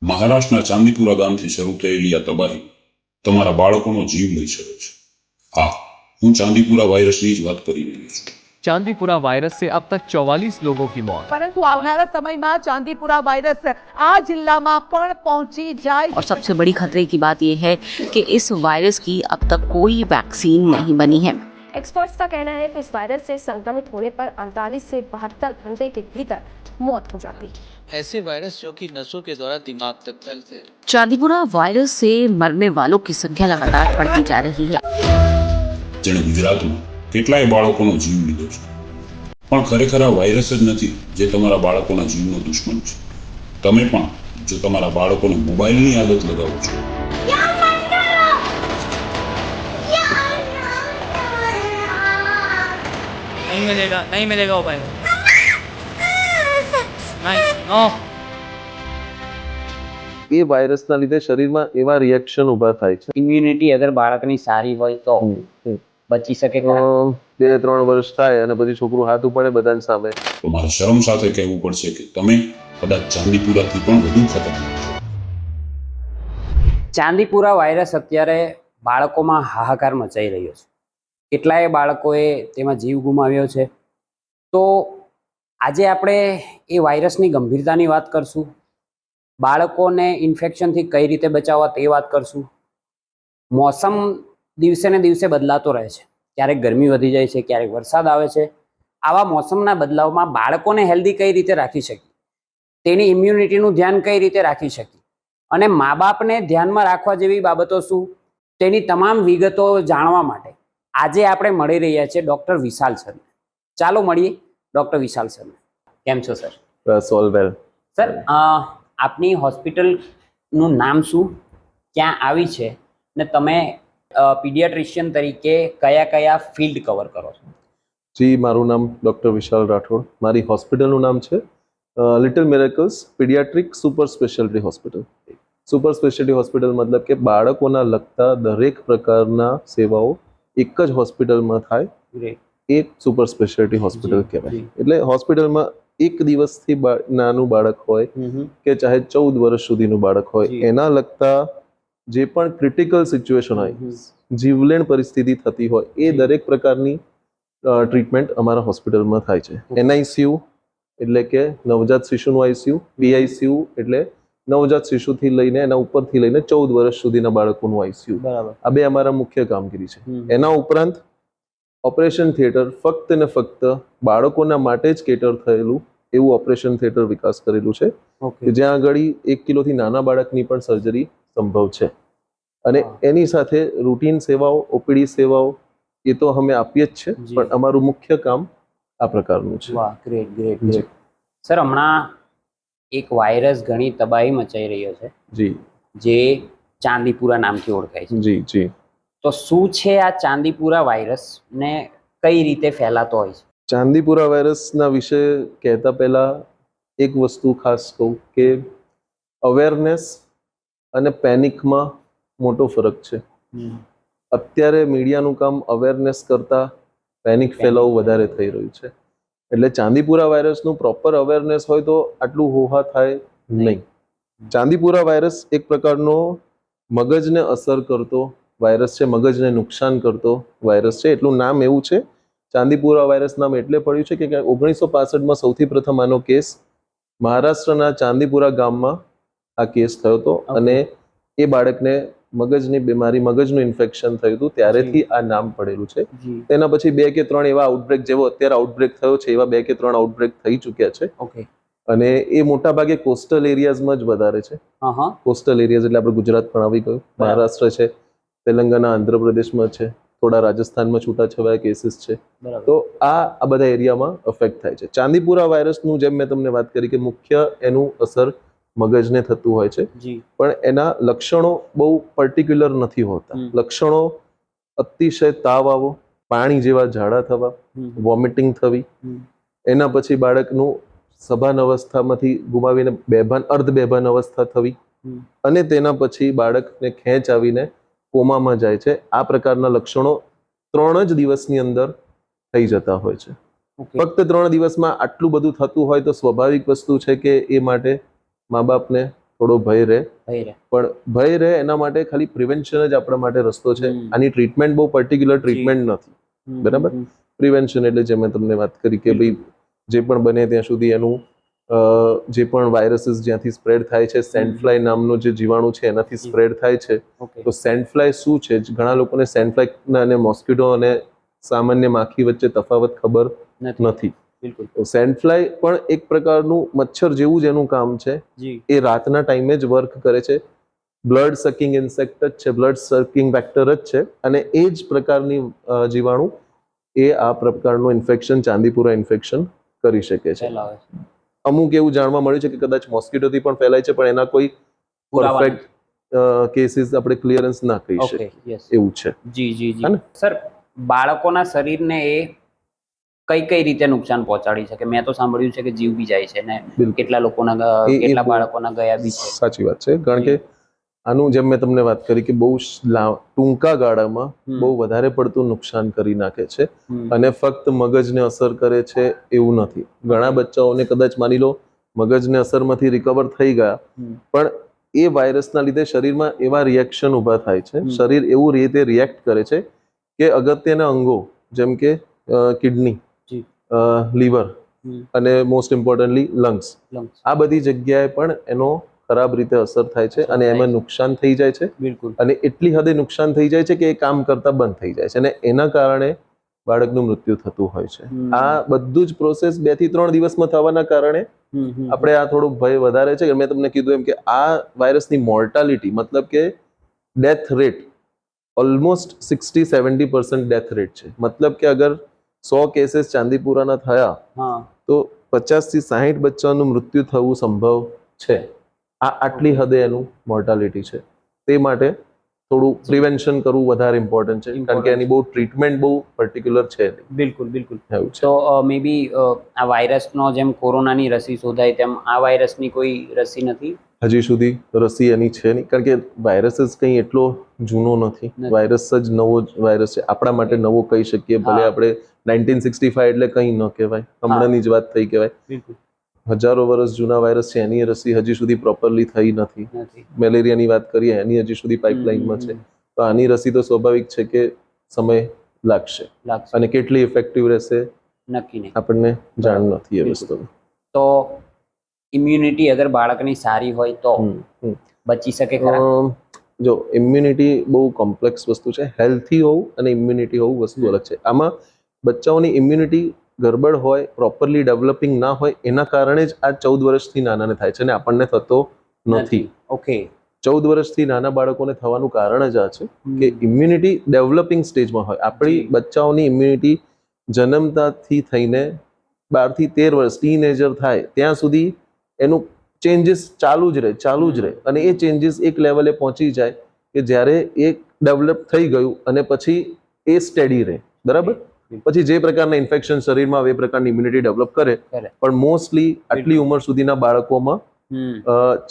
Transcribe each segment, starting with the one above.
મહારાષ્ટ્રના ચાંદીપુરા ગામથી શરૂ થયેલી આ તબાહી તમારા બાળકોનો જીવ લઈ શકે છે। હા, હું ચાંદીપુરા વાયરસની જ વાત કરી રહ્યો છું। चांदीपुरा वायरस से अब तक 44 लोगों की मौत। परंतु आवनारा समय में चांदीपुरा वायरस आ जिला में पण पहुंची जाए। और सबसे बड़ी खतरे की बात यह है कि इस वायरस की अब तक कोई वैक्सीन नहीं बनी है। एक्सपर्ट्स का कहना है कि इस वायरस से संक्रमित होने पर 48 से 72 घंटे के भीतर मौत हो जाती है। ऐसे वायरस जो कि नसों के द्वारा दिमाग तक फैलते हैं। चांदीपुरा वायरस से मरने वालों की संख्या लगातार बढ़ती जा रही है। જેણે ગુજરાતમાં કેટલાય બાળકોનો જીવ લીધો છે, પણ ખરેખર આ વાયરસ જ નથી જે તમારા બાળકોના જીવનો દુશ્મન છે। તમે પણ જો તમારા બાળકોને મોબાઈલની આદત લગાવો છો, नहीं मिलेगा वो भाई। नहीं, नो। એ વાયરસના લીધે શરીરમાં એવા રિએક્શન ઊભા થાય છે। ઇમ્યુનિટી અગર બાળકની સારી હોય તો બચી શકે ખરા? 2-3 વર્ષ થાય અને પછી છોકરું હાથ ઉપાડે બધાની સામે, તો મારે શરમ સાથે કહેવું પડશે કે તમે કદાચ ચાંદીપુરાથી પણ વધુ ખતરનાક છો। ચાંદીપુરા વાયરસ અત્યારે બાળકોમાં હાહાકાર મચાઈ રહ્યો છે। કેટલાય બાળકોએ તેમાં જીવ ગુમાવ્યો છે। તો આજે આપણે એ વાયરસની ગંભીરતાની વાત કરશું, બાળકોને ઇન્ફેક્શનથી કઈ રીતે બચાવવા તે વાત કરશું। મોસમ દિવસે ને દિવસે બદલાતો રહે છે, ક્યારેક ગરમી વધી જાય છે, ક્યારેક વરસાદ આવે છે। આવા મોસમના બદલાવમાં બાળકોને હેલ્ધી કઈ રીતે રાખી શકીએ, તેની ઇમ્યુનિટીનું ધ્યાન કઈ રીતે રાખી શકીએ અને મા બાપને ધ્યાનમાં રાખવા જેવી બાબતો શું, તેની તમામ વિગતો જાણવા માટે આજે આપણે મળી રહ્યા છીએ ડૉક્ટર વિશાલ સરને। ચાલો મળીએ ડૉક્ટર વિશાલ સરને। કેમ છો સર? બસ ઓલ વેલ। સર, આપની હોસ્પિટલનું નામ શું, ક્યાં આવી છે ને તમે પીડિયાટ્રિશિયન તરીકે કયા કયા ફિલ્ડ કવર કરો છો? જી, મારું નામ ડૉક્ટર વિશાલ રાઠોડ, મારી હોસ્પિટલનું નામ છે little miracles pediatric super speciality hospital. Super speciality hospital મતલબ કે બાળકોના લગતા દરેક પ્રકારના સેવાઓ એક જ હોસ્પિટલમાં થાય, એ સુપર સ્પેશિયાલિટી હોસ્પિટલ કહેવાય। એટલે હોસ્પિટલમાં એક દિવસથી નાનું બાળક હોય કે ચાહે 14 વર્ષ સુધીનું બાળક હોય, એના લગતા જે પણ ક્રિટિકલ સિચ્યુએશન હોય, જીવલેણ પરિસ્થિતિ થતી હોય, એ દરેક પ્રકારની ટ્રીટમેન્ટ અમારા હોસ્પિટલમાં થાય છે। NICU એટલે કે નવજાત શિશુનું આઈસીયુ, PICU એટલે નવજાત શિશુથી લઈને એના ઉપરથી લઈને 14 વર્ષ સુધીના બાળકોનું આઈસીયુ। આ બે અમારા મુખ્ય કામગીરી છે। એના ઉપરાંત ઓપરેશન થિયેટર ફક્ત ને ફક્ત બાળકોના માટે જ કેટર થયેલું એવું ઓપરેશન થિયેટર વિકાસ કરેલું છે કે જ્યાં આગળ 1 કિલોથી નાના બાળકની પણ સર્જરી સંભવ છે। અને એની સાથે રૂટીન સેવાઓ, OPD સેવાઓ એ તો અમે આપીએ જ છે, પણ અમારું મુખ્ય કામ આ પ્રકારનું છે। વાહ, ગ્રેટ ગ્રેટ ગ્રેટ। સર, હમણાં એક વાયરસ ઘણી તબાહી મચાઈ રહ્યો છે જી, જે ચાંદીપુરા નામથી ઓળખાય છે। જી જી। તો શું છે આ ચાંદીપુરા વાયરસ ને કઈ રીતે ફેલાતો હોય છે? ચાંદીપુરા વાયરસના વિશે કહેતા પહેલા એક વસ્તુ ખાસ કહું કે અવેરનેસ અને પેનિકમાં મોટો ફરક છે। અત્યારે મીડિયાનું કામ અવેરનેસ કરતાં પેનિક ફેલાવવું વધારે થઈ રહ્યું છે। એટલે ચાંદીપુરા વાયરસનું પ્રોપર અવેરનેસ હોય તો આટલું હોહા થાય નહીં। ચાંદીપુરા વાયરસ એક પ્રકારનો મગજને અસર કરતો વાયરસ છે, મગજને નુકસાન કરતો વાયરસ છે, એટલું નામ એવું છે। ચાંદીપુરા વાયરસ નામ એટલે પડ્યું છે કે 1965માં સૌથી પ્રથમ આનો કેસ મહારાષ્ટ્રના ચાંદીપુરા ગામમાં આ કેસ થયો હતો અને એ બાળકને મગજની બીમારી, મગજનું ઇન્ફેક્શન થયું હતું, ત્યારેથી આ નામ પડેલું છે। તેના પછી 2 કે 3 એવા આઉટબ્રેક, જેવો અત્યારે આઉટબ્રેક થયો છે એવા 2 કે 3 આઉટબ્રેક થઈ ચૂક્યા છે। અને એ મોટા ભાગે કોસ્ટલ એરિયાઝમાં જ વધારે છે। કોસ્ટલ એરિયાઝ એટલે આપણે ગુજરાત પણ આવી ગયું, મહારાષ્ટ્ર છે, તેલંગાના, આંધ્રપ્રદેશમાં છે, થોડા રાજસ્થાનમાં છૂટાછવાયા કેસીસ છે। તો આ બધા એરિયામાં અફેક્ટ થાય છે। ચાંદીપુરા વાયરસનું જેમ મેં તમને વાત કરી કે મુખ્ય એનું અસર મગજને થતું હોય છે, પણ એના લક્ષણો બહુ પર્ટિક્યુલર નથી હોતા। લક્ષણો અતિશય તાવ આવો, પાણી જેવા ઝાડા થવા, વોમિટિંગ થવી, એના પછી બાળકનું સભાન અવસ્થામાંથી ગુમાવીને બેભાન, અર્ધ બેભાન અવસ્થા થવી, અને તેના પછી બાળકને ખેંચ આવીને કોમામાં જાય છે। આ પ્રકારના લક્ષણો 3 જ દિવસની અંદર થઈ જતા હોય છે। ફક્ત 3 દિવસમાં આટલું બધું થતું હોય તો સ્વાભાવિક વસ્તુ છે કે એ માટે મા બાપને થોડો ભય રહે. ભય રહે. પણ ભય રહે એના માટે ખાલી પ્રિવેન્શન જ આપણા માટે રસ્તો છે. હમ. આની ટ્રીટમેન્ટ બહુ પર્ટિક્યુલર ટ્રીટમેન્ટ નથી. બરાબર. પ્રિવેન્શન એટલે જે મેં તમને વાત કરી કે ભાઈ જે પણ બને ત્યાં સુધી એનું જે પણ વાયરસીસ જ્યાંથી સ્પ્રેડ થાય છે, સેન્ડફ્લાય નામનો જે જીવાણુ છે એનાથી સ્પ્રેડ થાય છે. ઓકે. તો સેન્ડફ્લાય શું છે? ઘણા લોકોને સેન્ડફ્લાય અને મોસ્કિટો અને સામાન્ય માખી વચ્ચે તફાવત ખબર નથી. બિલકુલ. તો સેન્ડફ્લાય પણ એક પ્રકારનું મચ્છર જેવું જ એનું કામ છે. જી. એ રાતના ટાઈમે જ વર્ક કરે છે. બ્લડ સકિંગ ઇન્સેક્ટ જ છે, બ્લડ સકિંગ વેક્ટર જ છે. અને એ જ પ્રકારની જીવાણુ એ આ પ્રકારનું ઇન્ફેક્શન, ચાંદીપુરા ઇન્ફેક્શન કરી શકે છે. ફેલાવે છે. અમુક એવું જાણવા મળ્યું છે કે કદાચ મોસ્કિટોથી પણ ફેલાય છે, પણ એના કોઈ પુરાવા પરફેક્ટ કેસીસ આપણે ક્લિયરન્સ ના કહી ઓકે. શકીએ. યસ. એવું છે. જી જી હે જી. ને? સર, બાળકોના શરીરને એ કઈ કઈ રીતે નુકસાન પહોંચાડી શકે? મેં તો સાંભળ્યું છે કે જીવ બી જાય છે ને બિલકુલ. કેટલા લોકોના કેટલા બાળકોના ગયા બી છે. સાચી વાત છે. કારણ કે આનું જેમ મેં તમને વાત કરી કે બહુ ટૂંકા ગાળામાં બહુ વધારે પડતું નુકસાન કરી નાખે છે. અને ફક્ત મગજને અસર કરે છે એવું નથી. ઘણા બચ્ચાઓને કદાચ માની લો મગજને અસરમાંથી રિકવર થઈ ગયા, પણ એ વાયરસના લીધે શરીરમાં એવા રિએક્શન ઊભા થાય છે, શરીર એવું રીતે રિએક્ટ કરે છે કે અગત્યના અંગો જેમ કે કિડની, લીવર અને મોસ્ટ ઇમ્પોર્ટન્ટલી લંગ્સ, આ બધી જગ્યાએ પણ એનો ખરાબ રીતે અસર થાય છે અને એમાં નુકસાન થઈ જાય છે. બિલકુલ. અને એટલી હદે નુકસાન થઈ જાય છે કે એ કામ કરતા બંધ થઈ જાય છે અને એના કારણે બાળકનું મૃત્યુ થતું હોય છે. આ બધું જ પ્રોસેસ 2 થી 3 દિવસમાં થવાના કારણે આપણે આ થોડું ભય વધારે છે. મેં તમને કીધું એમ કે આ વાયરસની મોર્ટાલિટી મતલબ કે death rate almost 60-70% death rate છે. મતલબ કે અગર 100 કેસીસ ચાંદીપુરાના થયા તો 50 થી 60 બચ્ચાનું મૃત્યુ થવું સંભવ છે. આટલી હદે એનું મોર્ટાલિટી છે. તે માટે થોડું પ્રિવેન્શન કરવું વધારે ઇમ્પોર્ટન્ટ છે, કારણ કે એની બહુ ટ્રીટમેન્ટ બહુ પર્ટિક્યુલર છે. બિલકુલ બિલકુલ. એવું છે. તો મે બી આ વાયરસનો જેમ કોરોનાની રસી શોધાય તેમ આ વાયરસની કોઈ રસી નથી હજી સુધી રસી એની છે નહીં, કારણ કે વાયરસ જ કંઈ એટલો જૂનો નથી. વાયરસ જ નવો વાયરસ છે. આપણા માટે નવો કહી શકીએ. ભલે આપણે 1965 એટલે કંઈ ન કહેવાય, હમણાંની જ વાત થઈ કહેવાય. બિલકુલ. હજારો વર્ષ જૂના વાયરસ છે, એની રસી હજી સુધી પ્રોપરલી થઈ નથી. મેલેરિયાની વાત કરીએ, એની હજી સુધી પાઇપલાઇનમાં છે. તો આની રસી તો સ્વાભાવિક છે કે સમય લાગશે અને કેટલી ઇફેક્ટિવ રહેશે નક્કી નહીં, આપણને જાણ નથી એ વસ્તુનું. તો ઇમ્યુનિટી અગર બાળકની સારી હોય તો બચી શકે ખરા? જો ઇમ્યુનિટી બહુ કોમ્પ્લેક્સ વસ્તુ છે. હેલ્થી હોવું અને ઇમ્યુનિટી હોવું વસ્તુ અલગ છે. આમાં બચ્ચાઓની ઇમ્યુનિટી ગરબડ હોય, પ્રોપરલી ડેવલપિંગ ના હોય, એના કારણે જ આ 14 વર્ષથી નાનાને થાય છે અને આપણને થતો નથી. ઓકે. 14 વર્ષથી નાના બાળકોને થવાનું કારણ જ આ છે કે ઇમ્યુનિટી ડેવલપિંગ સ્ટેજમાં હોય. આપણી બચ્ચાઓની ઇમ્યુનિટી જન્મતાથી થઈને 12 થી 13 વર્ષ ટીનેજર થાય ત્યાં સુધી એનું ચેન્જીસ ચાલુ જ રહે અને એ ચેન્જીસ એક લેવલે પહોંચી જાય કે જ્યારે એ ડેવલપ થઈ ગયું અને પછી એ સ્ટેડી રહે. બરાબર. પછી જે પ્રકારના ઇન્ફેક્શન શરીરમાં આવે એ પ્રકારની ઇમ્યુનિટી ડેવલપ કરે. પણ મોસ્ટલી આટલી ઉંમર સુધીના બાળકોમાં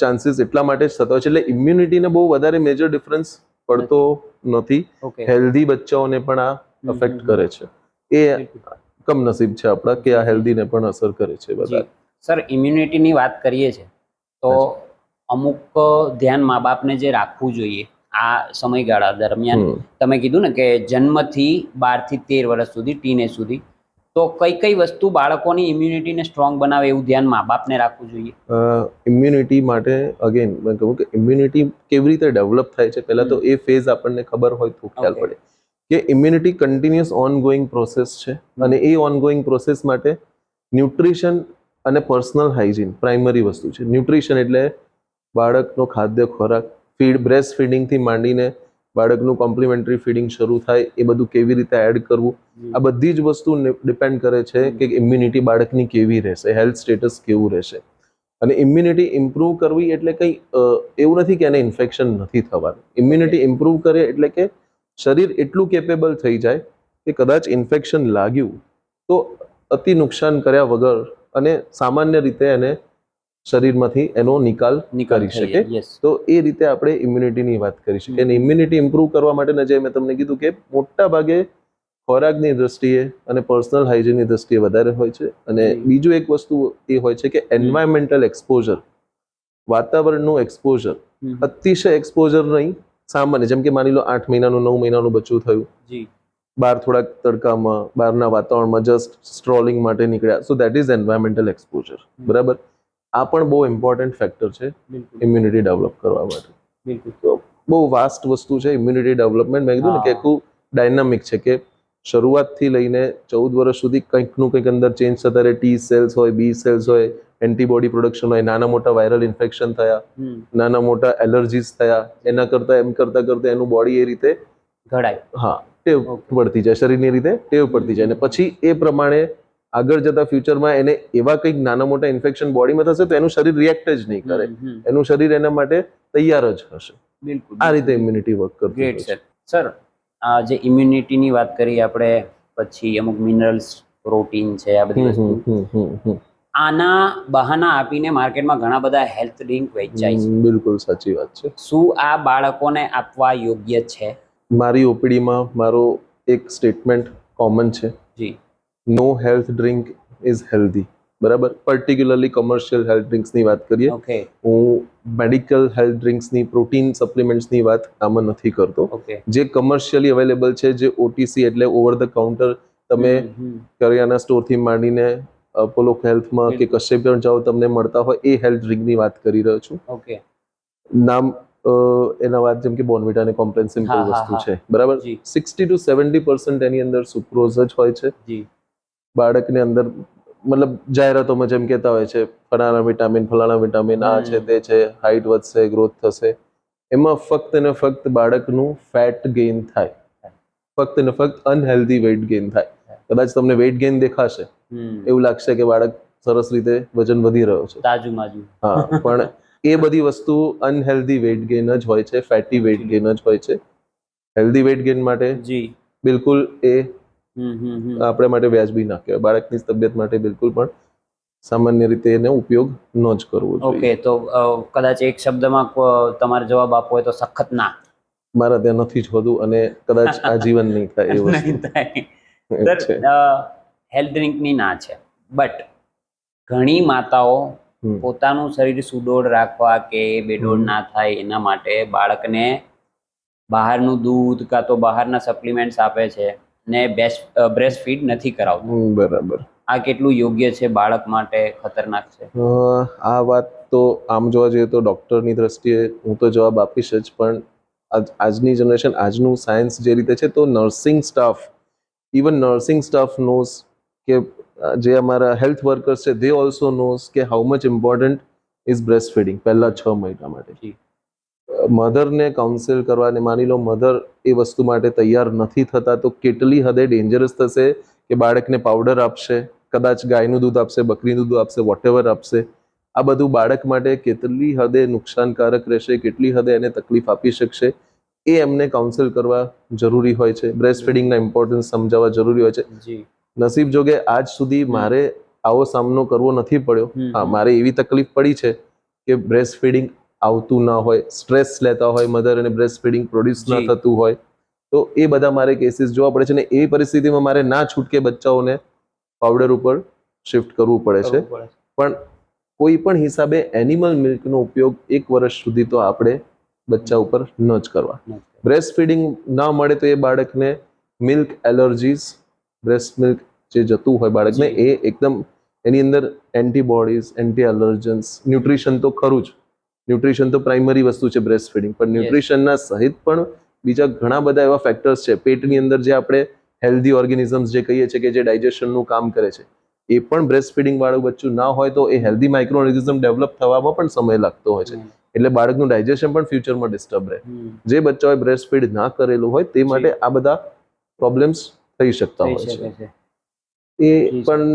ચાન્સીસ એટલા માટે જ થતા હોય છે. એટલે ઇમ્યુનિટીને બહુ વધારે મેજર ડિફરન્સ પડતો નથી. હેલ્ધી બચ્ચાઓને પણ આ અફેક્ટ કરે છે. એ કમનસીબ છે આપણા કે આ હેલ્ધીને પણ અસર કરે છે. બધા સર, ઇમ્યુનિટીની વાત કરીએ છીએ તો અમુક ધ્યાન મા બાપને જે રાખવું જોઈએ આ સમયગાળા દરમિયાન, તમે કીધું ને કે જન્મથી 12 થી 13 વર્ષ સુધી, ટીનેજ સુધી, તો કઈ કઈ વસ્તુ બાળકોની ઇમ્યુનિટીને સ્ટ્રોંગ બનાવે એવું ધ્યાન મા બાપને રાખવું જોઈએ? ઇમ્યુનિટી માટે અગેન મેં કહું કે ઇમ્યુનિટી કેવી રીતે ડેવલપ થાય છે, પહેલા તો એ ફેઝ આપણને ખબર હોય તો ખ્યાલ પડે કે ઇમ્યુનિટી કન્ટિન્યુઅસ ઓનગોઈંગ પ્રોસેસ છે અને એ ઓનગોઈંગ પ્રોસેસ માટે ન્યુટ્રિશન અને પર્સનલ હાઇજીન પ્રાઇમરી વસ્તુ છે. ન્યુટ્રિશન એટલે બાળકનો ખાદ્ય ખોરાક, બ્રેસ્ટ ફીડિંગથી માંડીને બાળકનું કોમ્પ્લિમેન્ટરી ફીડિંગ શરૂ થાય એ બધું કેવી રીતે એડ કરવું, આ બધી જ વસ્તુ ડિપેન્ડ કરે છે કે ઇમ્યુનિટી બાળકની કેવી રહેશે, હેલ્થ સ્ટેટસ કેવું રહેશે. અને ઇમ્યુનિટી ઇમ્પ્રૂવ કરવી એટલે કંઈ એવું નથી કે એને ઇન્ફેક્શન નથી થવાનું. ઇમ્યુનિટી ઇમ્પ્રૂવ કરે એટલે કે શરીર એટલું કેપેબલ થઈ જાય કે કદાચ ઇન્ફેક્શન લાગ્યું તો અતિ નુકસાન કર્યા વગર અને સામાન્ય રીતે એને શરીરમાંથી એનો નિકાલ કરી શકે. તો એ રીતે આપણે ઇમ્યુનિટીની વાત કરી શકીએ. અને ઇમ્યુનિટી ઇમ્પ્રૂવ કરવા માટે જે મેં તમને કીધું કે મોટા ભાગે ખોરાકની દ્રષ્ટિએ અને પર્સનલ હાઇજીનની દ્રષ્ટિએ વધારે હોય છે. અને બીજું એક વસ્તુ એ હોય છે કે એન્વાયરમેન્ટલ એક્સપોઝર. વાતાવરણનું એક્સપોઝર, અતિશય એક્સપોઝર નહીં, સામાન્ય, જેમ કે માની લો 8 મહિનાનું 9 મહિનાનું બચ્ચું થયું, જી બહાર થોડાક તડકામાં, બહારના વાતાવરણમાં જસ્ટ સ્ટ્રોલિંગ માટે નીકળ્યા, so that is environmental exposure. બરાબર, આ પણ બહુ ઇમ્પોર્ટન્ટ ફેક્ટર છે બિલકુલ ઇમ્યુનિટી ડેવલપ કરવા માટે. બિલકુલ. તો બહુ વાસ્ટ વસ્તુ છે ઇમ્યુનિટી ડેવલપમેન્ટ. મેં કીધું ને કે હા. આખું ડાયનામિક છે, કે શરૂઆતથી લઈને 14 વર્ષ સુધી કંઈકનું કંઈક અંદર ચેન્જ થતા રહે. ટી સેલ્સ હોય, બી સેલ્સ હોય, એન્ટીબોડી પ્રોડક્શન હોય, નાના મોટા વાયરલ ઇન્ફેક્શન થયા, નાના મોટા એલર્જીસ થયા, એના કરતા એમ કરતા કરતા એનું બોડી એ રીતે ઘડાય. હા ટેવ Okay. પડતી જાય, શરીરની રીતે ટેવ પડતી જાય, અને પછી એ પ્રમાણે આગળ જતા ફ્યુચરમાં એને એવા કંઈક નાના મોટા ઇન્ફેક્શન બોડીમાં થશે તો એનું શરીર રિએક્ટ જ નહીં કરે, એનું શરીર એના માટે તૈયાર જ હશે. બિલકુલ આ રીતે ઇમ્યુનિટી વર્ક કરતી ગ્રેટ હોય સર. છે. સર, આ જે ઇમ્યુનિટીની વાત કરી આપણે, પછી અમુક મિનરલ્સ, પ્રોટીન છે, આ બધી વસ્તુ, આના બહાના આપીને માર્કેટમાં ઘણા બધા હેલ્થ ડ્રિંક વેચાય છે. બિલકુલ સાચી વાત છે. શું આ બાળકોને આપવા યોગ્ય છે? મારી ઓપીડીમાં મારો એક સ્ટેટમેન્ટ કોમન છે, જી નો હેલ્થ ડ્રિંક ઇઝ હેલ્ધી. બરાબર, પર્ટિક્યુલરલી કોમર્શિયલ હેલ્થ ડ્રિંક્સની વાત કરીએ, ઓકે હું મેડિકલ હેલ્થ ડ્રિંક્સની, પ્રોટીન સપ્લિમેન્ટ્સની વાત આમાં નથી કરતો. ઓકે જે કમર્શિયલી અવેલેબલ છે, જે ઓટીસી એટલે ઓવર ધ કાઉન્ટર, તમે કરિયાના સ્ટોરથી માંડીને અપોલો હેલ્થમાં કે કશે પણ જાઓ તમને મળતા હોય, એ હેલ્થ ડ્રિંકની વાત કરી રહ્યો છું. ઓકે નામ એના વાત જેમ કે બોર્નવિટા અને કોમ્પ્લેન સિમ્પલ હા, હા, વસ્તુ હા. છે. બરાબર, જી. 60 to 70% એની અંદર સુક્રોઝ જ હોય છે. જી બાળકને અંદર મતલબ જાહેરાતોમાં જેમ કહેતા હોય છે ફલાણા વિટામિન આ છે, તે છે, હાઇટ વધશે, ગ્રોથ થશે, એમાં ફક્ત ને ફક્ત બાળકનું ફેટ ગેઇન થાય, ફક્ત ને ફક્ત અનહેલ્ધી વેઇટ ગેઇન થાય. કદાચ તમને વેઇટ ગેઇન દેખાશે, એવું લાગશે કે બાળક સરસ રીતે વજન વધી રહ્યો છે, તાજુ માજુ. હા, પણ એ બધી વસ્તુ અનહેલ્ધી વેઇટ ગેઇન જ હોય છે, ફેટી વેઇટ ગેઇન જ હોય છે. હેલ્ધી વેઇટ ગેઇન માટે જી બિલકુલ એ આપણે માટે વ્યાજબી ના કહેવાય. બાળકની તબિયત માટે બિલકુલ પણ સામાન્ય રીતે એનો ઉપયોગ ન જ કરવો જોઈએ. ઓકે, તો કદાચ એક શબ્દમાં તમારે જવાબ આપવો હોય તો સખત ના. મારા ત્યાં નથી જ હોતું અને કદાચ આજીવન નહીં થાય એ વસ્તુ નહીં થાય. એ છે. હેલ્થ ડ્રિંકની ના છે, બટ ઘણી માતાઓ હમ. પોતાનું શરીર સુડોળ રાખવા કે બેડોળ ના થાય એના માટે બાળકને બહારનું દૂધ કાં તો બહારના સપ્લિમેન્ટ્સ આપે છે ને બ્રેસ્ટ ફીડ નથી કરાવતા. બરાબર. આ કેટલું યોગ્ય છે, બાળક માટે ખતરનાક છે? આ વાત તો આમ જોવા જઈએ તો ડૉક્ટરની દ્રષ્ટિએ હું તો જવાબ આપીશ જ, પણ આજની જનરેશન, આજનું સાયન્સ જે રીતે છે, તો nursing staff, even nursing staff knows કે જે અમારા હેલ્થ વર્કર્સ છે, દે ઓલ્સો નોઝ કે how much important is breast feeding પહેલા 6 મહિના માટે. મધરને કાઉન્સિલ કરવાને, માની લો મધર એ વસ્તુ માટે તૈયાર નથી થતા, તો કેટલી હદે ડેન્જરસ થશે કે બાળકને પાવડર આપશે, કદાચ ગાયનું દૂધ આપશે, બકરીનું દૂધ આપશે, વોટેવર આપશે, આ બધું બાળક માટે કેટલી હદે નુકસાનકારક રહેશે, કેટલી હદે એને તકલીફ આપી શકશે, એ એમને કાઉન્સિલ કરવા જરૂરી હોય છે. બ્રેસ્ટ ફીડિંગના ઇમ્પોર્ટન્સ સમજાવવા જરૂરી હોય છે. જી નસીબ જોગે આજ સુધી મારે આવો સામનો કરવો નથી પડ્યો. હા, મારે એવી તકલીફ પડી છે કે બ્રેસ્ટ ફીડિંગ આવતું ના હોય, સ્ટ્રેસ લેતા હોય મધર અને બ્રેસ્ટ ફીડિંગ પ્રોડ્યુસ ના જી. થતું હોય, તો એ બધા મારે કેસીસ જોવા પડે છે, ને એ પરિસ્થિતિમાં મારે ના છૂટકે બચ્ચાઓને પાવડર ઉપર શિફ્ટ કરવું પડે છે. પણ કોઈ પણ હિસાબે એનિમલ મિલ્કનો ઉપયોગ 1 વર્ષ સુધી તો આપણે બચ્ચા ઉપર ન જ કરવા. બ્રેસ્ટ ફીડિંગ ના મળે તો એ બાળકને મિલ્ક એલર્જીસ, બ્રેસ્ટ મિલ્ક જે જતું હોય બાળકને, એ એકદમ એની અંદર એન્ટીબોડીઝ, એન્ટી એલર્જન્સ, ન્યુટ્રિશન તો ખરું જ, ન્યુટ્રિશન તો પ્રાઇમરી વસ્તુ છે બ્રેસ્ટ ફીડિંગ, પણ ન્યુટ્રિશનના સહિત પણ બીજા ઘણા બધા એવા ફેક્ટર્સ છે પેટની અંદર, જે આપણે હેલ્ધી ઓર્ગેનિઝમ્સ જે કહીએ છીએ કે જે ડાયજેશનનું કામ કરે છે, એ પણ બ્રેસ્ટ ફીડિંગ વાળું બચ્ચું ના હોય તો એ હેલ્ધી માઇક્રો ઓર્ગેનિઝમ ડેવલપ થવામાં પણ સમય લાગતો હોય છે, એટલે બાળકનું ડાયજેશન પણ ફ્યુચરમાં ડિસ્ટર્બ રહે. જે બચ્ચાઓએ બ્રેસ્ટ ફીડ ના કરેલું હોય તે માટે આ બધા પ્રોબ્લેમ્સ થઈ શકતા હોય છે. એ પણ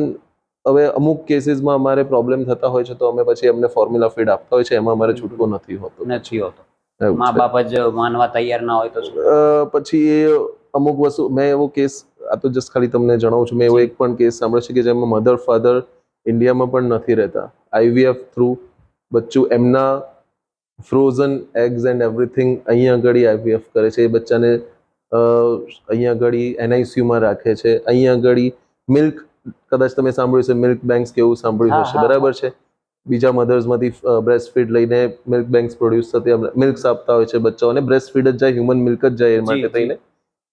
હવે અમુક કેસીસમાં અમારે પ્રોબ્લેમ થતા હોય છે, તો અમે પછી એમને ફોર્મ્યુલા ફીડ આપતા હોય છે, એમાં અમારે છૂટકો નથી હોતો. નથી હોતો. એવું મા છે. બાપ જ માનવા તૈયાર ના હોય તો શું? પછી એ અમુક વસ્તુ, મેં એવો કેસ, આ તો જસ્ટ ખાલી તમને જણાવું છું, મેં એવો એક પણ કેસ સાંભળ્યો છે કે જેમાં મધર ફાધર ઇન્ડિયામાં પણ નથી રહેતા, આઈવીએફ થ્રુ બચ્ચું એમના ફ્રોઝન એગ્સ એન્ડ એવરીથિંગ અહીંયા આગળ આઈવીએફ કરે છે, એ બચ્ચાને અહીંયા આગળ એનઆઈસીયુમાં રાખે છે, અહીંયા આગળ મિલ્ક, કદાચ તમે સાંભળ્યું છે મિલ્ક બેંક્સ કેવું સાંભળ્યું હશે, બરાબર છે, બીજા મધર્સમાંથી બ્રેસ્ટ ફીડ લઈને મિલ્ક બેંક્સ પ્રોડ્યુસ થતી મિલ્ક્સ આપતા હોય છે બચ્ચાઓને, બ્રેસ્ટ ફીડ જ જાય, હ્યુમન મિલ્ક જ જાય એ માટે થઈને.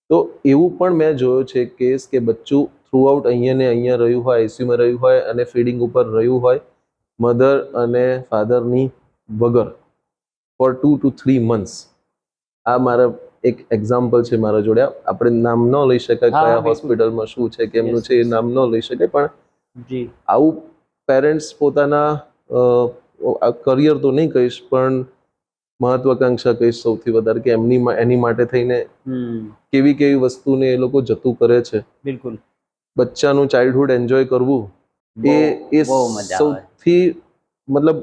તો એવું પણ મેં જોયો છે કેસ કે બચ્ચું થ્રુઆઉટ અહીંયા ને અહીંયા રહ્યું હોય, આઈસીયુમાં રહ્યું હોય અને ફીડિંગ ઉપર રહ્યું હોય મધર અને ફાધરની વગર ફોર 2 to 3 months. આ મારા એક એક્ઝામ્પલ છે મારા જોડે. આપણે નામ ન લઈ શકાય કયા હોસ્પિટલમાં શું છે કેમનું છે એ નામ ન લઈ શકાય, પણ આવું પેરેન્ટ્સ પોતાના કરિયર તો નહીં કહીશ પણ મહત્વાકાંક્ષા કહીશ સૌથી વધારે કે એની માટે થઈને કેવી કેવી વસ્તુને એ લોકો જતું કરે છે. બિલકુલ. બચ્ચાનું ચાઇલ્ડહુડ એન્જોય કરવું એ સૌથી મતલબ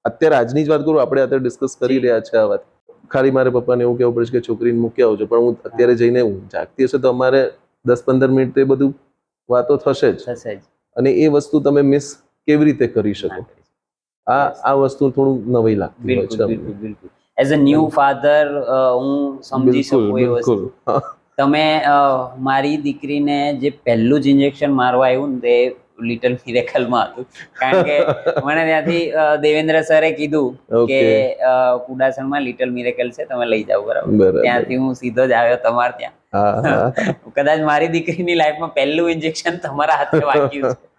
અત્યારે આજની જ વાત કરું, આપણે અત્યારે ડિસ્કસ કરી રહ્યા છે આ વાત. ખાલી મારે પપ્પાને એવું કહેવું પડે છે કે છોકરીને મૂકી આવજો, પણ હું અત્યારે જઈને હું જાગતી હશે તો અમારે 10-15 મિનિટ એ બધું વાતો થશે જ, અને એ વસ્તુ તમે મિસ કેવી રીતે કરી શકો? આ વસ્તુ થોડું નવી લાગતી હોય છે. બિલકુલ. એઝ અ ન્યૂ ફાધર હું સમજી શકું એ વસ્તુ. તમે મારી દીકરીને જે પહેલું જ ઇન્જેક્શન મારવા આવ્યું ને તે લિટલ મિરેકલમાં હતું, કારણ કે મને ત્યાંથી દેવેન્દ્ર સરે કીધું કે કુડાસણમાં લિટલ મિરેકલ છે, તમે લઈ જાઓ. બરાબર. ત્યાંથી હું સીધો જ આવ્યો તમારે ત્યાં. કદાચ મારી દીકરીની લાઈફમાં પહેલું ઇન્જેક્શન તમારા હાથે વાગ્યું છે.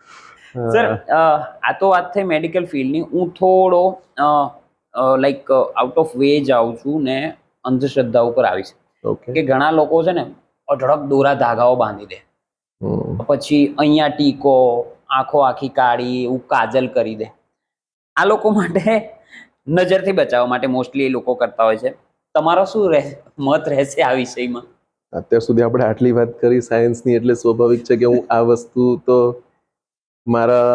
સર, આ તો વાત થઈ મેડિકલ ફિલ્ડની. હું થોડો લાઈક આઉટ ઓફ વે જાઉં છું ને અંધશ્રદ્ધા ઉપર આવીશ કે ઘણા લોકો છે ને અઢળક દોરા ધાગાઓ બાંધી દે, પછી અહીંયા ટીકો, આંખો આખી કાળી, એવું કાજલ કરી દે. આ લોકો માટે નજરથી બચાવવા માટે મોસ્ટલી એ લોકો કરતા હોય છે. તમારો શું મત રહેશે આ વિષયમાં? અત્યાર સુધી આપણે આટલી વાત કરી સાયન્સની, એટલે સ્વાભાવિક છે કે હું આ વસ્તુ તો મારા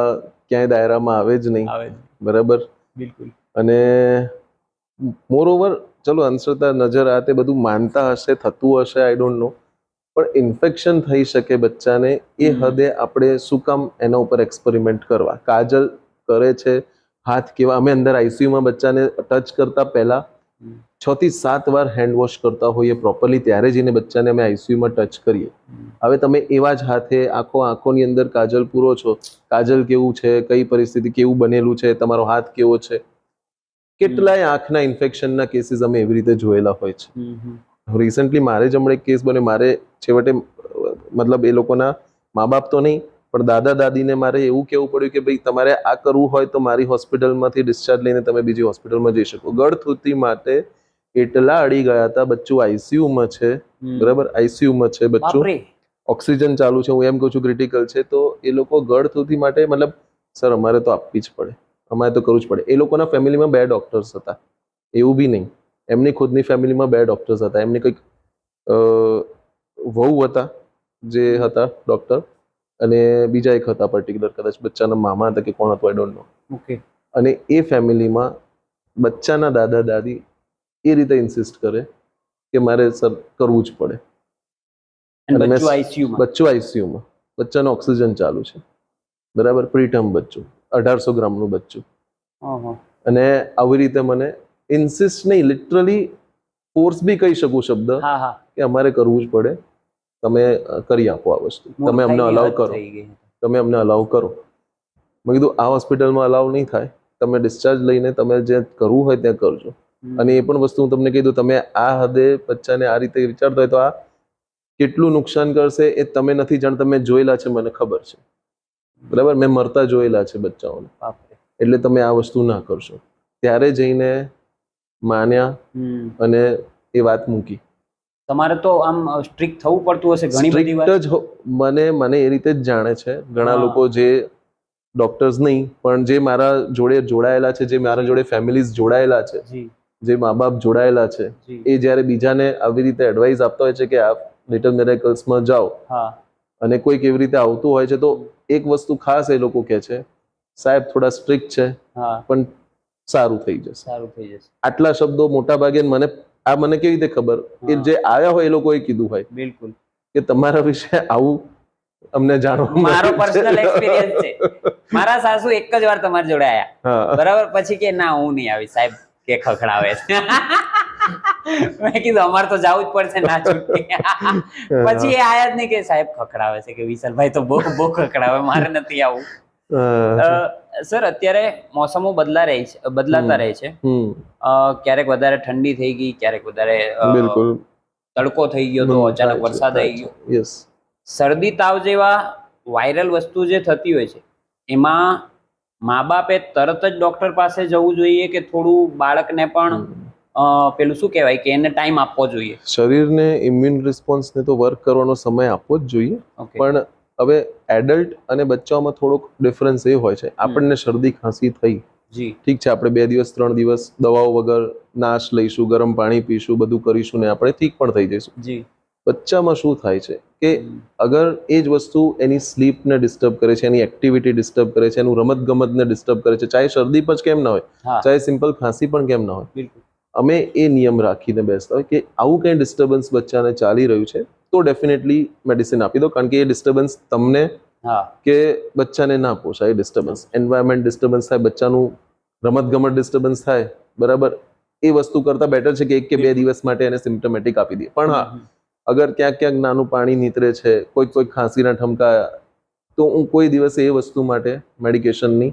ક્યાંય દાયરામાં આવે જ નહીં. બરાબર. બિલકુલ. અને મોરઓવર ચલો અંધશ્રદ્ધા નજર આ તે બધું માનતા હશે, થતું હશે, આઈ ડોન્ટ નો, પણ ઇન્ફેક્શન થઈ શકે બચ્ચાને એ હદે આપણે શું કામ એના ઉપર એક્સપેરિમેન્ટ કરવા? કાજલ કરે છે, હાથ કેવા, અમે અંદર આઈસીયુમાં બચ્ચાને ટચ કરતા પહેલા 6 થી 7 વાર હેન્ડ વોશ કરતા હોઈએ પ્રોપરલી, ત્યારે જઈને બચ્ચાને અમે આઈસીયુમાં ટચ કરીએ. હવે તમે એવા જ હાથે આંખોની અંદર કાજલ પૂરો છો, કાજલ કેવું છે, કઈ પરિસ્થિતિ, કેવું બનેલું છે, તમારો હાથ કેવો છે, કેટલાય આંખના ઇન્ફેક્શનના કેસીસ અમે એવી રીતે જોયેલા હોય છે. રિસન્ટલી મારે જ હમણાં એક કેસ બને, મારે છેવટે મતલબ એ લોકોના મા બાપ તો નહીં પણ દાદા દાદીને મારે એવું કહેવું પડ્યું કે ભાઈ તમારે આ કરવું હોય તો મારી હોસ્પિટલમાંથી ડિસ્ચાર્જ લઈને તમે બીજી હોસ્પિટલમાં જઈ શકો. ગળથૂથી માટે એટલા અડી ગયા હતા. બચ્ચું આઈસીયુમાં છે, બરાબર, આઈસીયુમાં છે બચ્ચું, ઓક્સિજન ચાલુ છે, હું એમ કહું છું ક્રિટિકલ છે. તો એ લોકો ગળથૂથી માટે મતલબ સર અમારે તો આપવી જ પડે, અમારે તો કરવું જ પડે. એ લોકોના ફેમિલીમાં 2 ડોક્ટર્સ હતા, એવું બી નહીં, એમની ખુદની ફેમિલીમાં 2 ડોક્ટર્સ હતા. એમની કંઈક વહુ હતા જે હતા ડોક્ટર, અને બીજા એક હતા પર્ટિક્યુલર, કદાચ બચ્ચાના મામા હતા કે કોણ હતું, આઈ ડોન્ટ નો. અને એ ફેમિલીમાં બચ્ચાના દાદા દાદી એ રીતે ઇન્સિસ્ટ કરે કે મારે સર કરવું જ પડે. બચ્ચું આઈસીયુમાં, બચ્ચાનો ઓક્સિજન ચાલુ છે, બરાબર, પ્રીટર્મ બચ્ચું, 1800 ગ્રામનું બચ્ચું, અને આવી રીતે મને ઇન્સિસ્ટ નહીં, લિટરલી ફોર્સ બી કહી શકું શબ્દ કે અમારે કરવું જ પડે, તમે કરી આપો આ વસ્તુ, તમે અમને અલાઉ કરો, તમે અમને અલાઉ કરો. મેં કીધું આ હોસ્પિટલમાં અલાઉ નહીં થાય, તમે ડિસ્ચાર્જ લઈને તમે જે કરવું હોય ત્યાં કરજો. અને એ પણ વસ્તુ હું તમને કીધું, તમે આ હદે બચ્ચાને આ રીતે વિચારતા હોય તો આ કેટલું નુકસાન કરશે એ તમે નથી જાણતા. મેં જોયેલા છે, મને ખબર છે, બરાબર, મેં મરતા જોયેલા છે બચ્ચાઓને. એટલે તમે આ વસ્તુ ના કરશો. ત્યારે જઈને માન્યા અને એ વાત મૂકી. તમારે તો આમ સ્ટ્રિક્ટ થવું પડતું હશે ઘણી બધી વાત. મને એ રીતે જ જાણે છે ઘણા લોકો, જે ડોક્ટર્સ નહીં પણ જે મારા જોડે જોડાયેલા છે, જે મારા જોડે ફેમિલીઝ જોડાયેલા છે, જે મા બાપ જોડાયેલા છે, એ જ્યારે બીજાને આવી રીતે એડવાઇસ આપતા હોય છે કે આ લિટલ મિરેકલ્સમાં જાઓ, અને કોઈક એવી રીતે આવતું હોય છે, તો એક વસ્તુ ખાસ એ લોકો કહે છે, સાહેબ થોડા સ્ટ્રિક્ટ છે પણ સારું થઈ જશે. આટલા શબ્દો મોટા ભાગે મને કેવી રીતે ખબર કે જે આવ્યા હોય એ લોકોએ કીધું હોય. બિલકુલ. કે તમારા વિશે આવું અમને જાણવા. મારો પર્સનલ એક્સપિરિયન્સ છે. મારા સાસુ એક જ વાર તમારી જોડે આયા, બરાબર, પછી કે ના હું નહીં આવી સાહેબ, કે ખખડાવે છે. મેં કીધું અમારે તો જવું જ પડશે, ના છૂટકે. પછી એ આયા જ નહીં કે સાહેબ ખખડાવે છે, કે વિશાલભાઈ તો બહુ ખખડાવે, મારે નથી આવું. સર અત્યારે મોસમો બદલાતા રહે છે. ક્યારેક વધારે ઠંડી થઈ ગઈ, ક્યારેક વધારે બિલકુલ તડકો થઈ ગયો, તો અચાનક વરસાદ આવી ગયો. યસ. શરદી તાવ જેવા વાયરલ વસ્તુ જે થતી હોય છે એમાં મા બાપે તરત જ ડોક્ટર પાસે જવું જોઈએ કે થોડું બાળકને પણ પેલું શું કહેવાય કે એને ટાઈમ આપવો જોઈએ? શરીરને ઇમ્યુન રિસ્પોન્સને તો વર્ક કરવાનો સમય આપવો જ જોઈએ, ઓકે. પણ હવે એડલ્ટ અને બચ્ચાઓમાં થોડોક ડિફરન્સ એ હોય છે. આપણને શરદી ખાંસી થઈ, જી ઠીક છે, આપણે 2 દિવસ 3 દિવસ દવાઓ વગર નાશ લઈશું, ગરમ પાણી પીશું, બધું કરીશું ને આપણે ઠીક પણ થઈ જઈશું. જી બચ્ચામાં શું થાય છે કે અગર એ જ વસ્તુ એની સ્લીપને ડિસ્ટર્બ કરે છે, એની એક્ટિવિટી ડિસ્ટર્બ કરે છે, એનું રમત ગમતને ડિસ્ટર્બ કરે છે, ચાહે શરદી પણ કેમ ના હોય, હા ચાહે સિમ્પલ ખાંસી પણ કેમ ના હોય, બિલકુલ. અમે એ નિયમ રાખીને બેસતા હોય કે આવું કંઈ ડિસ્ટર્બન્સ બચ્ચાને ચાલી રહ્યું છે તો ડેફિનેટલી મેડિસિન આપી દો, કારણ કે એ ડિસ્ટર્બન્સ તમને હા કે બચ્ચાને ના પોસાય. ડિસ્ટર્બન્સ, એન્વાયરમેન્ટ ડિસ્ટર્બન્સ થાય, બચ્ચાનું રમતગમત ડિસ્ટર્બન્સ થાય, બરાબર, એ વસ્તુ કરતાં બેટર છે કે 1 કે 2 દિવસ માટે એને સિમ્પટોમેટિક આપી દઈએ. પણ હા, અગર ક્યાંક નાનું પાણી નીતરે છે, કોઈ ખાંસીના ઠમકા, તો હું કોઈ દિવસે એ વસ્તુ માટે મેડિકેશનની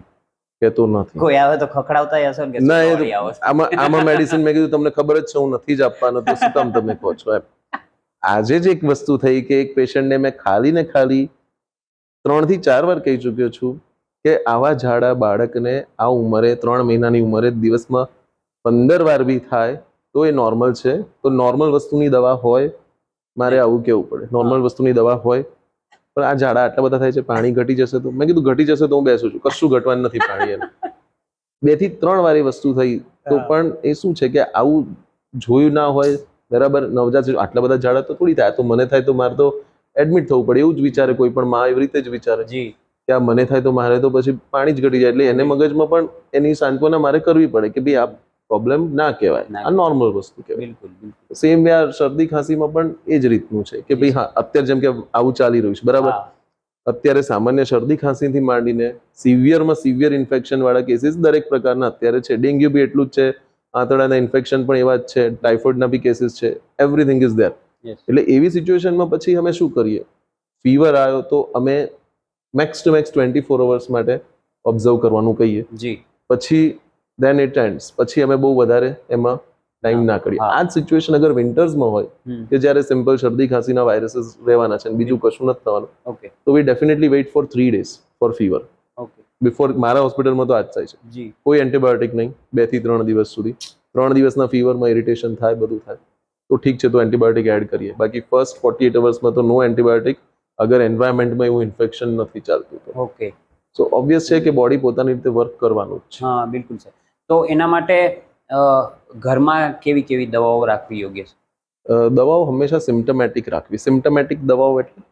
કહેતો નથી. કોઈ આવે તો ખખડાવતા હશો ને કે ના, શું એ દવાડી આવો છો? આમાં મેડિસિન મેં કીધું તમને ખબર જ છે હું નથી જ આપવાનો, તો શું કામ તમે કહો છો એમ. આજે જ એક વસ્તુ થઈ કે એક પેશન્ટને મેં ખાલી 3 થી 4 વાર કહી ચૂક્યો છું કે આવા ઝાડા બાળકને આ ઉંમરે 3 મહિનાની ઉંમરે દિવસમાં 15 વાર બી થાય તો એ નોર્મલ છે. તો નોર્મલ વસ્તુની દવા હોય, મારે આવું કેવું પડે, નોર્મલ વસ્તુની દવા હોય, પણ આ ઝાડા આટલા બધા થાય છે, પાણી ઘટી જશે તો? મેં કીધું ઘટી જશે તો હું બેસું છું, કશું ઘટવાનું નથી પાણી એને. 2 થી 3 વાર એ વસ્તુ થઈ તો પણ એ શું છે કે આવું જોયું ના હોય, બરાબર. નવજાત શિશુ આટલા બધા ઝાડા તો થોડી થાય, તો મને થાય તો મારે તો એડમિટ થવું પડે, એવું જ વિચારે કોઈ પણ માં, એવી રીતે જ વિચારે જી કે આ મને થાય તો મારે તો પછી પાણી જ ઘટી જાય, એટલે એને મગજમાં પણ એની સાંત્વના મારે કરવી પડે કે ભાઈ આ પ્રોબ્લેમ ના કહેવાય, આ નોર્મલ વસ્તુ કહેવાય. બિલકુલ બિલકુલ. સેમ યાર શરદી ખાંસીમાં પણ એ જ રીતનું છે કે ભાઈ હા, અત્યારે જેમ કે આવું ચાલી રહ્યું છે, બરાબર, હા, અત્યારે સામાન્ય શરદી ખાંસીથી માંડીને સિવિયર ઇન્ફેક્શન વાળા કેસીસ દરેક પ્રકારના અત્યારે છે. ડેન્ગ્યુ બી એટલું જ છે, આંતરડાના ઇન્ફેક્શન પણ એવા જ છે, ટાઇફોઇડના બી કેસીસ છે, એવરીથિંગ ઇઝ ધેર. yes. એટલે એવી સિચ્યુએશનમાં પછી અમે શું કરીએ? ફીવર આવ્યો તો અમે મેક્સ ટુ મેક્સ 24 અવર્સ માટે ઓબ્ઝર્વ કરવાનું કહીએ, જી પછી દેન ઇટ એન્ડ્સ. પછી અમે બહુ વધારે એમાં ટાઈમ ના કરીએ. હા. આ જ સિચ્યુએશન અગર વિન્ટર્સમાં હોય કે જ્યારે સિમ્પલ શરદી ખાંસીના વાયરસીસ રહેવાના છે અને બીજું કશું નથી થવાનું, ઓકે તો we definitely wait for 3 days for fever. Okay before મારા હોસ્પિટલમાં તો આ જ થાય છે, જી કોઈ એન્ટીબાયોટિક નહીં 2 થી 3 દિવસ સુધી. 3 દિવસના ફીવરમાં ઇરિટેશન થાય, બધું થાય, તો ઠીક છે, તો એન્ટીબાયોટિક એડ કરીએ. બાકી ફર્સ્ટ 48 અવર્સમાં તો નો એન્ટીબાયોટિક, અગર એન્વાયરમેન્ટમાં એવું ઇન્ફેક્શન નથી ચાલતું તો. ઓકે. સો ઓબ્વિયસ છે કે બોડી પોતાની રીતે વર્ક કરવાનું જ છે. હા બિલકુલ છે. તો એના માટે ઘરમાં કેવી કેવી દવાઓ રાખવી યોગ્ય છે? દવાઓ હંમેશા સિમ્ટમેટિક રાખવી. સિમ્ટમેટિક દવાઓ એટલે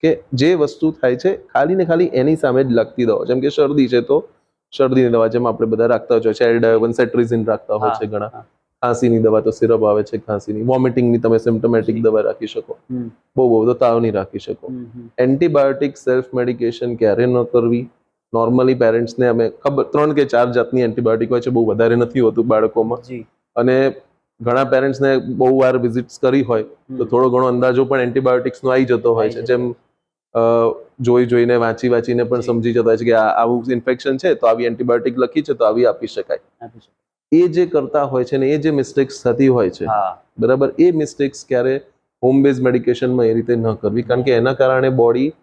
કે જે વસ્તુ થાય છે ખાલી ને ખાલી એની સામે જ લગતી દવાઓ. જેમ કે શરદી છે તો શરદીની દવા, જેમ આપણે બધા રાખતા હોય છે, એલ્ડાયોવન, સેટ્રિઝિન રાખતા હોય છે ઘણા. ખાંસીની દવા તો સિરપ આવે છે ખાંસીની. વોમિટિંગની તમે સિમ્ટમેટિક દવા રાખી શકો, બહુ તો તાવની રાખી શકો. એન્ટીબાયોટિક સેલ્ફ મેડિકેશન ક્યારે ન કરવી. નોર્મલી પેરેન્ટ્સને અમે ખબર 3 કે 4 જાતની એન્ટીબાયોટિક હોય છે, બહુ વધારે નથી હોતું બાળકોમાં. જી અને ઘણા પેરેન્ટ્સને બહુ વાર વિઝિટ્સ કરી હોય તો થોડો ઘણો અંદાજો પણ એન્ટીબાયોટિક્સનો આવી જતો હોય છે. જેમ જોઈને વાંચીને પણ જી. સમજી જતા હોય છે કે આવું ઇન્ફેક્શન છે તો આવી એન્ટીબાયોટિક લખી છે તો આવી આપી શકાય. આપી શકો. એ જે કરતા હોય છે ને એ જે મિસ્ટેક્સ થતી હોય છે, હા બરાબર, એ મિસ્ટેક્સ ક્યારે હોમ બેઝ મેડિકેશનમાં એ રીતે ન કરવી, કારણ કે એના કારણે બોડી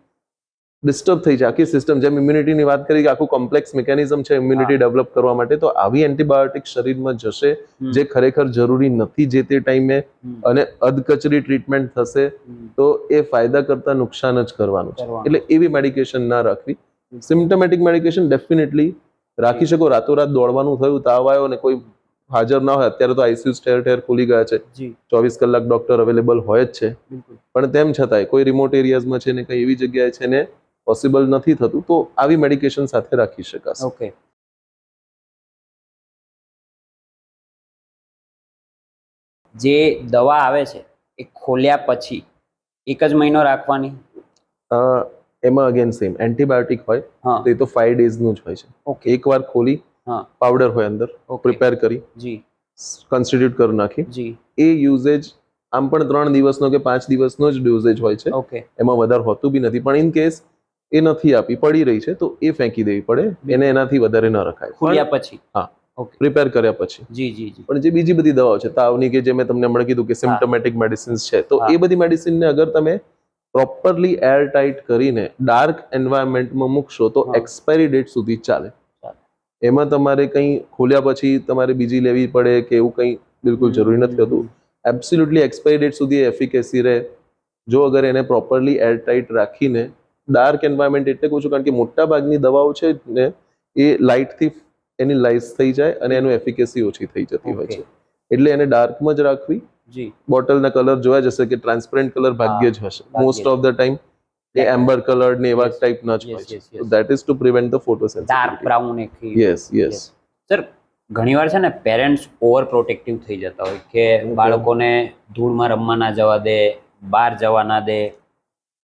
ડિસ્ટર્બ થઈ જાય, આખી સિસ્ટમ. જેમ ઇમ્યુનિટીની વાત કરી કે આખું કોમ્પ્લેક્સ મિકેનિઝમ છે ઇમ્યુનિટી ડેવલપ કરવા માટે, તો આવી એન્ટીબાયોટિક શરીરમાં જશે જે ખરેખર જરૂરી નથી જે તે ટાઈમે, અને અધકચરી ટ્રીટમેન્ટ થશે તો એ ફાયદા કરતા નુકસાન જ કરવાનું છે. કરવાનું. એટલે એવી મેડિકેશન ના રાખવી. સિમ્ટમેટિક મેડિકેશન ડેફિનેટલી રાખી શકો. રાતોરાત દોડવાનું થયું, તાવ આવ્યો ને કોઈ હાજર ના હોય, અત્યારે તો આઈસીયુ ઠેર ખુલી ગયા છે, જી 24 કલાક ડોક્ટર અવેલેબલ હોય જ છે, બિલકુલ. પણ તેમ છતાંય કોઈ રિમોટ એરિયાઝમાં છે ને કઈ એવી જગ્યાએ છે ને પોસિબલ નથી થતું, તો આવી મેડિકેશન સાથે રાખી શકાશે. ઓકે. જે દવા આવે છે એ ખોલ્યા પછી 1 જ મહિનો રાખવાની? એમાં અગેન સેમ એન્ટીબાયોટિક હોય હા તો એ તો 5 ડેઝનું જ હોય છે. ઓકે. એકવાર ખોલી, હા પાવડર હોય અંદર, ઓકે. પ્રિપેર કરી, જી કન્સ્ટિટ્યુટ કરી નાખી. જી એ યુઝેજ આમ પણ 3 દિવસનો કે 5 દિવસનો જ ડોઝેજ હોય છે, ઓકે. એમાં વધારે હોતું બી નથી. પણ ઇન કેસ એ નથી આપી, પડી રહી છે, તો એ ફેંકી દેવી પડે, એને એનાથી વધારે ન રખાય. ખુલ્યા પછી હા. ઓકે પ્રિપેર કર્યા પછી. જી જી જી પણ જે બીજી બધી દવાઓ છે તાવની, કે જે મેં તમને હમણાં કીધું કે સિમ્પ્ટોમેટિક મેડિસિન્સ છે, તો હા. એ બધી મેડિસિનને અગર તમે પ્રોપરલી એર ટાઈટ કરીને ડાર્ક એન્વાયરમેન્ટમાં મૂકશો તો હા. એક્સપાયરી ડેટ સુધી ચાલે. ચાલે. એમાં તમારે કંઈ ખોલ્યા પછી તમારે બીજી લેવી પડે કે એવું કંઈ બિલકુલ જરૂરી નથી હોતું. એબ્સોલ્યુટલી એક્સપાયરી ડેટ સુધી એફિકેસી રહે જો અગર એને પ્રોપરલી એર ટાઈટ રાખીને. ડાર્ક એન્વાયરમેન્ટ એટલે કહું છું કારણ કે મોટા ભાગની દવાઓ છે ને એ લાઇટથી એની લાઇસ થઈ જાય અને એનું એફિકેસી ઓછી થઈ જતી હોય Okay. છે. એટલે એને ડાર્કમાં જ રાખવી. જી બોટલના કલર જોયા જશે કે ટ્રાન્સપરન્ટ કલર ભાગ્ય જ હશે. ભાગ્યે મોસ્ટ જ. Of the time A amber colour ને એવા Yes. ટાઈપના જ Yes, હોય છે. yes, yes. So that is to prevent the dark photosensitivity. Brown એક Yes. સર ઘણીવાર છે ને પેરેન્ટ્સ ઓવર પ્રોટેક્ટિવ થઈ જતા હોય કે બાળકોને ધૂળમાં રમવા ના જવા દે, બહાર જવા ના દે,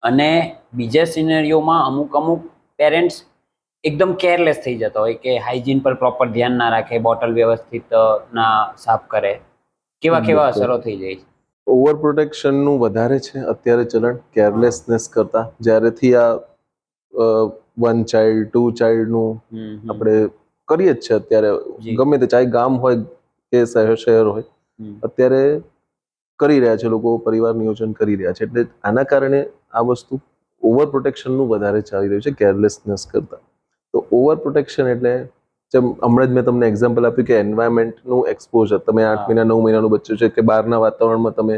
અને બીજા સિનેરીઓમાં અમુક પેરેન્ટ્સ એકદમ કેરલેસ થઈ જતા હોય કે હાઇજીન પર પ્રોપર ધ્યાન ના રાખે, બોટલ વ્યવસ્થિત ના સાફ કરે, કેવા બિલકુલ. અસરો થઈ જાય છે. ઓવર પ્રોટેક્શનનું વધારે છે અત્યારે ચલણ કેરલેસનેસ કરતા. જ્યારેથી આ 1 ચાઇલ્ડ 2 ચાઇલ્ડનું આપણે કરીએ જ છે અત્યારે, જી. ગમે તે ચાહે ગામ હોય કે શહેર હોય, અત્યારે કરી રહ્યા છે લોકો, પરિવાર નિયોજન કરી રહ્યા છે. એટલે આના કારણે આ વસ્તુ ઓવર પ્રોટેક્શનનું વધારે ચાલી રહ્યું છે કેરલેસનેસ કરતા. તો ઓવર પ્રોટેક્શન એટલે જેમ હમણાં જ મેં તમને એક્ઝામ્પલ આપ્યું કે એન્વાયરમેન્ટનું એક્સપોઝર. તમે 8 મહિના 9 મહિનાનું બચ્ચું છે કે બહારના વાતાવરણમાં તમે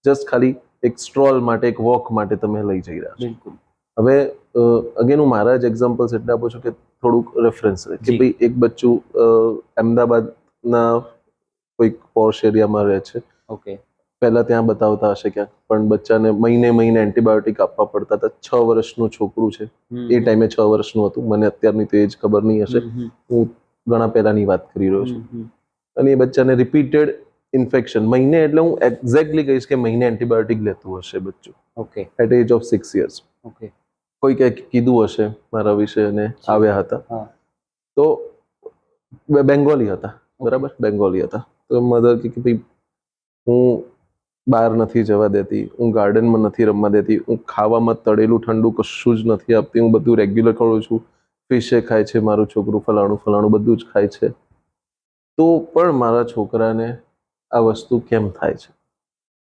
જસ્ટ ખાલી એક સ્ટ્રોલ માટે, એક વોક માટે તમે લઈ જઈ રહ્યા છો. બિલકુલ. હવે અગેન હું મારા જ એક્ઝામ્પલ્સ એટલે આપું છું કે થોડુંક રેફરન્સ રહે કે જી. ભાઈ એક બચ્ચું અમદાવાદના કોઈક પોશ એરિયામાં રહે છે. ઓકે પહેલા ત્યાં બતાવતા હશે ક્યાંક, પણ બચ્ચાને મહિને એન્ટીબાયોટિક આપવા પડતા હતા. 6 વર્ષનું છોકરું છે, એ ટાઈમે 6 વર્ષનું હતું, મને અત્યારની તો એજ ખબર નહીં હશે, હું ઘણા પહેલાની વાત કરી રહ્યો છું. અને એ બચ્ચાને રિપીટેડ ઇન્ફેક્શન, મહિને એટલે હું એક્ઝેક્ટલી કહીશ કે મહિને એન્ટીબાયોટિક લેતું હશે બચ્ચું okay at age of 6 years. Okay કોઈ કંઈક કીધું હશે મારા વિશે અને આવ્યા હતા. હા. તો બેંગોલી હતા, બરાબર, બેંગોલી હતા. તો મધર કે ભાઈ હું બહાર નથી જવા દેતી, હું ગાર્ડનમાં નથી રમવા દેતી, હું ખાવામાં તળેલું ઠંડુ કશું જ નથી આપતી, હું બધું રેગ્યુલર ખાઉં છું, ફિશે ખાય છે મારું છોકરું, ફલાણું બધું જ ખાય છે, તો પણ મારા છોકરાને આ વસ્તુ કેમ થાય છે?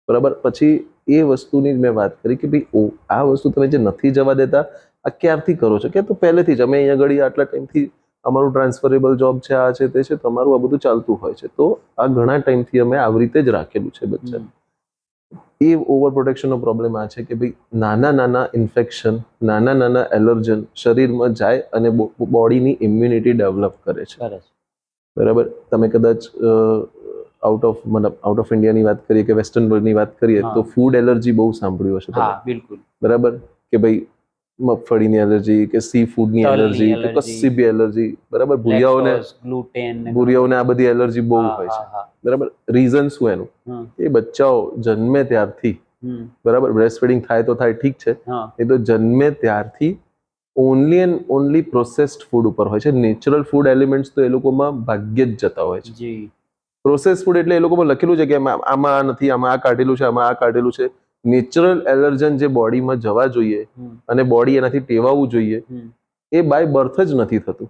બરાબર. પછી એ વસ્તુની જ મેં વાત કરી કે ભાઈ આ વસ્તુ તમે જે નથી જવા દેતા, આ ક્યારથી કરો છો? કે તો પહેલેથી જ અમે અહીંયા ઘડી આટલા ટાઈમથી અમારું ટ્રાન્સફરેબલ જોબ છે, આ છે તે છે, તમારું આ બધું ચાલતું હોય છે, તો આ ઘણા ટાઈમથી અમે આવી રીતે જ રાખેલું છે બચ્ચાને. એ ઓવર પ્રોટેક્શનનો પ્રોબ્લેમ આ છે કે ભાઈ નાના ઇન્ફેક્શન, નાના એલર્જન શરીરમાં જાય અને બોડીની ઇમ્યુનિટી ડેવલપ કરે છે. સરસ. બરાબર. તમે કદાચ આઉટ ઓફ ઇન્ડિયાની વાત કરીએ કે વેસ્ટર્ન વર્લ્ડની વાત કરીએ હા. તો ફૂડ એલર્જી બહુ સાંભળ્યું હશે તમે. હા બિલકુલ. બરાબર. કે ભાઈ મગફળીની એલર્જી કે સી ફૂડની તલની એલર્જી કે એલર્જી. કશી બી એલર્જી. બરાબર. ભૂરિયાઓને આ બધી એલર્જી બહુ હોય છે. બરાબર. રીઝન શું એનું? એ બચ્ચાઓ જન્મે ત્યારથી, બરાબર, બ્રેસ્ટ ફીડિંગ થાય તો થાય, ઠીક છે, એ તો જન્મે ત્યારથી only and only processed food ઉપર હોય છે. નેચરલ ફૂડ એલિમેન્ટ્સ તો એ લોકોમાં ભાગ્યે જ જતા હોય છે. જી પ્રોસેસ ફૂડ એટલે એ લોકોમાં લખેલું છે કે આમાં આ નથી, આમાં આ કાઢેલું છે, આમાં આ કાઢેલું છે. નેચરલ એલર્જન જે બોડીમાં જવા જોઈએ અને બોડી એનાથી ટેવાવું જોઈએ, એ બાય બર્થ જ નથી થતું.